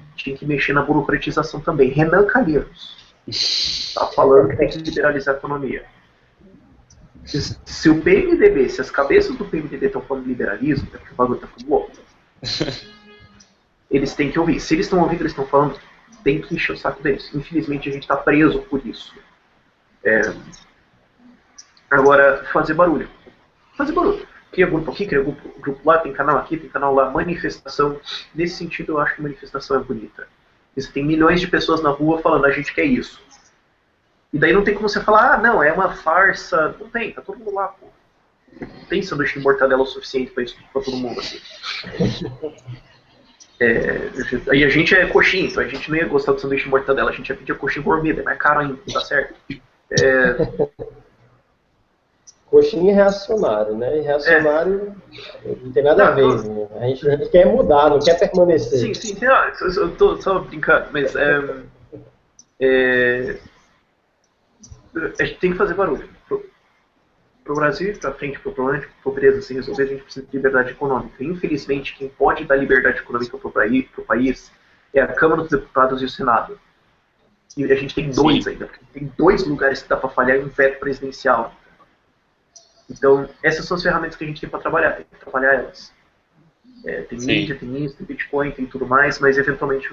mexer na burocratização também. Renan Calheiros está falando que tem que liberalizar a economia. Se o PMDB, se as cabeças do PMDB estão falando de liberalismo, é porque o bagulho está ficando louco. Eles têm que ouvir. Se eles estão ouvindo, eles estão falando, tem que encher o saco deles. Infelizmente, a gente está preso por isso. Agora, fazer barulho. Fazer barulho. Cria grupo aqui, cria grupo lá, tem canal aqui, tem canal lá, manifestação. Nesse sentido, eu acho que manifestação é bonita. Você tem milhões de pessoas na rua falando, a gente quer isso. E daí não tem como você falar, não, é uma farsa. Não tem, tá todo mundo lá, pô. Não tem sanduíche de mortadela o suficiente pra isso pra todo mundo aqui. Aí a gente é coxinha, então a gente não ia gostar do sanduíche de mortadela, a gente ia pedir a coxinha gourmet, é mais caro ainda, não tá certo. Coxinha reacionário, né? E reacionário não tem nada a ver. Né? A gente quer mudar, não quer permanecer. Sim, eu tô só brincando, mas a gente tem que fazer barulho. Pro Brasil, pra frente, pro problema de pobreza se resolver, a gente precisa de liberdade econômica. Infelizmente, quem pode dar liberdade econômica pro país é a Câmara dos Deputados e o Senado. E a gente tem dois ainda, porque tem 2 lugares que dá pra falhar em um veto presidencial. Então, essas são as ferramentas que a gente tem para trabalhar, tem que trabalhar elas. Tem mídia, tem isso, tem Bitcoin, tem tudo mais, mas eventualmente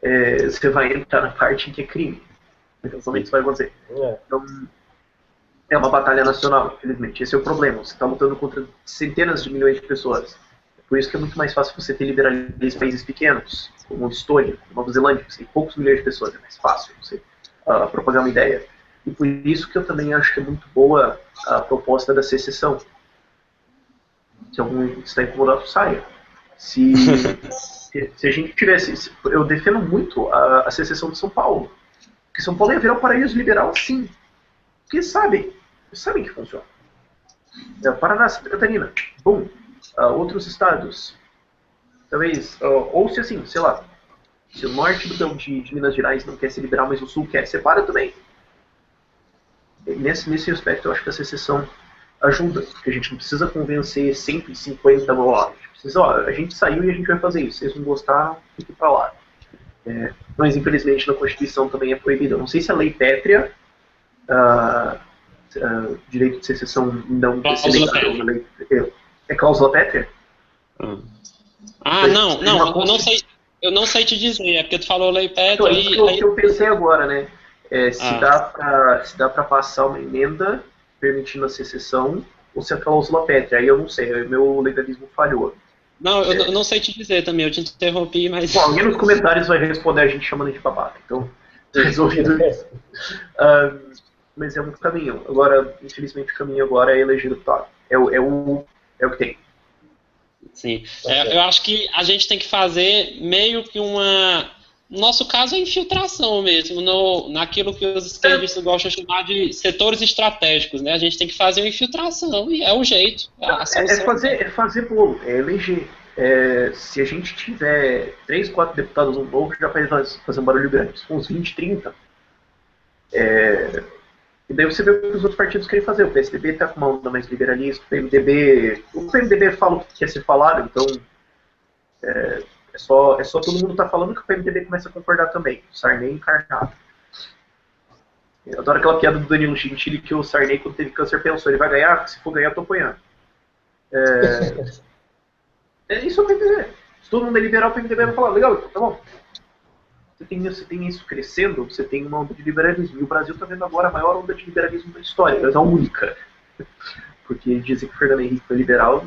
você vai entrar na parte em que é crime. Eventualmente isso vai acontecer. Então, é uma batalha nacional, infelizmente. Esse é o problema. Você está lutando contra centenas de milhões de pessoas. Por isso que é muito mais fácil você ter liberalismo em países pequenos, como Estônia, Nova Zelândia, que tem poucos milhões de pessoas. É mais fácil você propagar uma ideia. E por isso que eu também acho que é muito boa a proposta da secessão. Se algum está incomodado, saia. Se a gente tivesse... Eu defendo muito a secessão de São Paulo. Porque São Paulo ia virar um paraíso liberal, sim. Porque sabem que funciona. Paraná, Santa Catarina, bom. Outros estados. Talvez... ou se assim, sei lá. Se o norte de Minas Gerais não quer ser liberal, mas o sul quer, separa também. Nesse aspecto, eu acho que a secessão ajuda, porque a gente não precisa convencer 150 blocos. A gente saiu e a gente vai fazer isso. Se vocês não gostaram, fique pra lá. Mas, infelizmente, na Constituição também é proibido. Eu não sei se a lei pétrea, direito de secessão não é cláusula pétrea? Eu não sei te dizer, é porque tu falou lei pétrea. Então, é isso que eu pensei agora, né? Se dá para passar uma emenda permitindo a secessão ou se a cláusula pétrea. Aí eu não sei, meu legalismo falhou. Não, eu não sei te dizer também, eu te interrompi, mas... Bom, alguém nos comentários vai responder a gente chamando de babaca, então resolvido isso. Mas é um caminho. Agora, infelizmente, o caminho agora é eleger deputado. É o que tem. Sim, eu acho que a gente tem que fazer meio que uma... No nosso caso é infiltração mesmo, naquilo que os esquerdistas gostam de chamar de setores estratégicos, né? A gente tem que fazer uma infiltração e é o jeito. É fazer bolo, é eleger. Se a gente tiver 3, 4 deputados no novo, já faz fazer um barulho grande. Se for uns 20, 30. E daí você vê o que os outros partidos querem fazer. O PSDB está com uma onda mais liberalista, o PMDB fala o que quer ser falado, então... É só todo mundo tá falando que o PMDB começa a concordar também. O Sarney encarnado. adoro aquela piada do Danilo Gentili que o Sarney, quando teve câncer, pensou, ele vai ganhar? Se for ganhar, eu tô apanhando. Isso eu vou entender. Se todo mundo é liberal, o PMDB vai falar, legal, tá bom. Você tem isso crescendo, você tem uma onda de liberalismo. E o Brasil está vendo agora a maior onda de liberalismo da história, mas a única. Porque dizem que o Fernando Henrique foi liberal.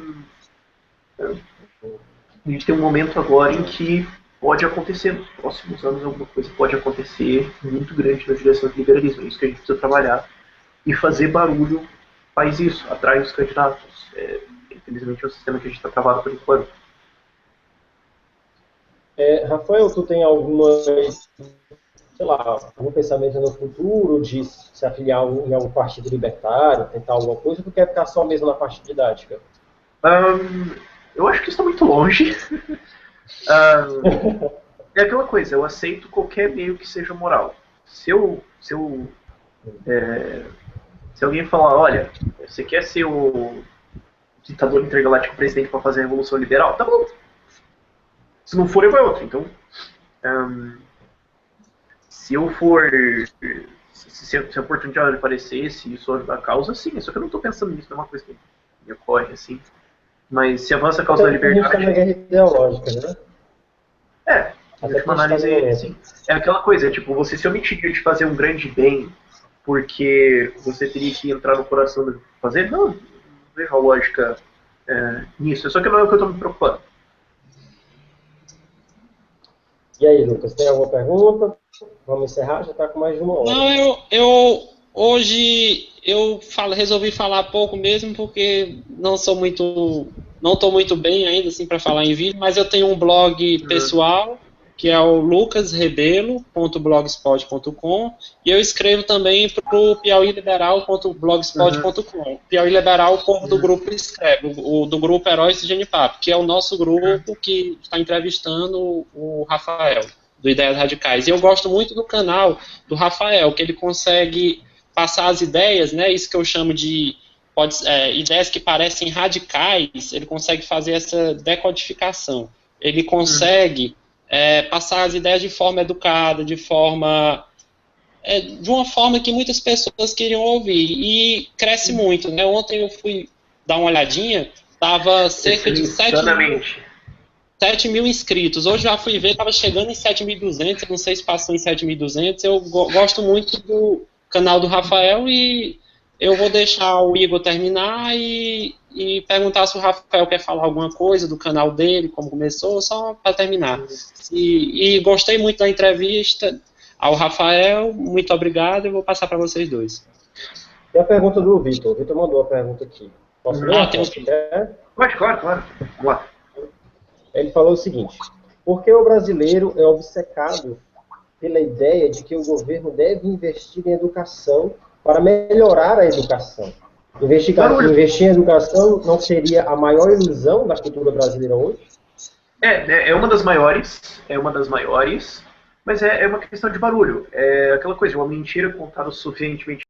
A gente tem um momento agora em que pode acontecer, nos próximos anos alguma coisa pode acontecer muito grande na direção do liberalismo. É isso que a gente precisa trabalhar. E fazer barulho faz isso, atrai os candidatos. Infelizmente é um sistema que a gente está travado por enquanto. Rafael, tu tem alguma, sei lá, algum pensamento no futuro de se afiliar em algum partido libertário, tentar alguma coisa, ou tu quer ficar só mesmo na parte didática? Eu acho que isso está muito longe. É aquela coisa, eu aceito qualquer meio que seja moral. Se alguém falar, olha, você quer ser o ditador intergaláctico presidente para fazer a revolução liberal? Tá bom. Se não for, eu vou outro. Então, se eu for... Se a oportunidade aparecer, se isso ajudar a causa, sim. Só que eu não estou pensando nisso, não é uma coisa que me ocorre, assim. Mas se avança a causa da liberdade... A gente tá na guerra ideológica, né? Uma análise, assim, é aquela coisa, tipo, você se omitiria de fazer um grande bem porque você teria que entrar no coração de fazer? Não vejo a lógica nisso. Só que não é o que eu estou me preocupando. E aí, Lucas, tem alguma pergunta? Vamos encerrar? Já está com mais de uma hora. Não, hoje eu resolvi falar pouco mesmo porque não estou muito bem ainda assim para falar em vídeo, mas eu tenho um blog pessoal que é o lucasrebelo.blogspot.com e eu escrevo também para o piauiliberal.blogspot.com. Piauí Liberal, o povo do grupo escreve, do grupo Heróis de Genipapo, que é o nosso grupo que está entrevistando o Rafael, do Ideias Radicais. E eu gosto muito do canal do Rafael, que ele consegue passar as ideias, né, isso que eu chamo de ideias que parecem radicais, ele consegue fazer essa decodificação. Ele consegue passar as ideias de forma educada, de uma forma que muitas pessoas queriam ouvir, e cresce muito, né? Ontem eu fui dar uma olhadinha, estava cerca de 7 mil inscritos, hoje já fui ver, estava chegando em 7.200, não sei se passou em 7.200, eu gosto muito do canal do Rafael e eu vou deixar o Igor terminar e perguntar se o Rafael quer falar alguma coisa do canal dele, como começou, só para terminar. E gostei muito da entrevista ao Rafael, muito obrigado, eu vou passar para vocês dois. Tem a pergunta do Vitor. O Vitor mandou a pergunta aqui. Posso ler? Tem claro. Vamos lá. Ele falou o seguinte: por que o brasileiro é obcecado pela ideia de que o governo deve investir em educação para melhorar a educação? Investir em educação não seria a maior ilusão da cultura brasileira hoje? É uma das maiores, mas é uma questão de barulho. É aquela coisa, uma mentira contada suficientemente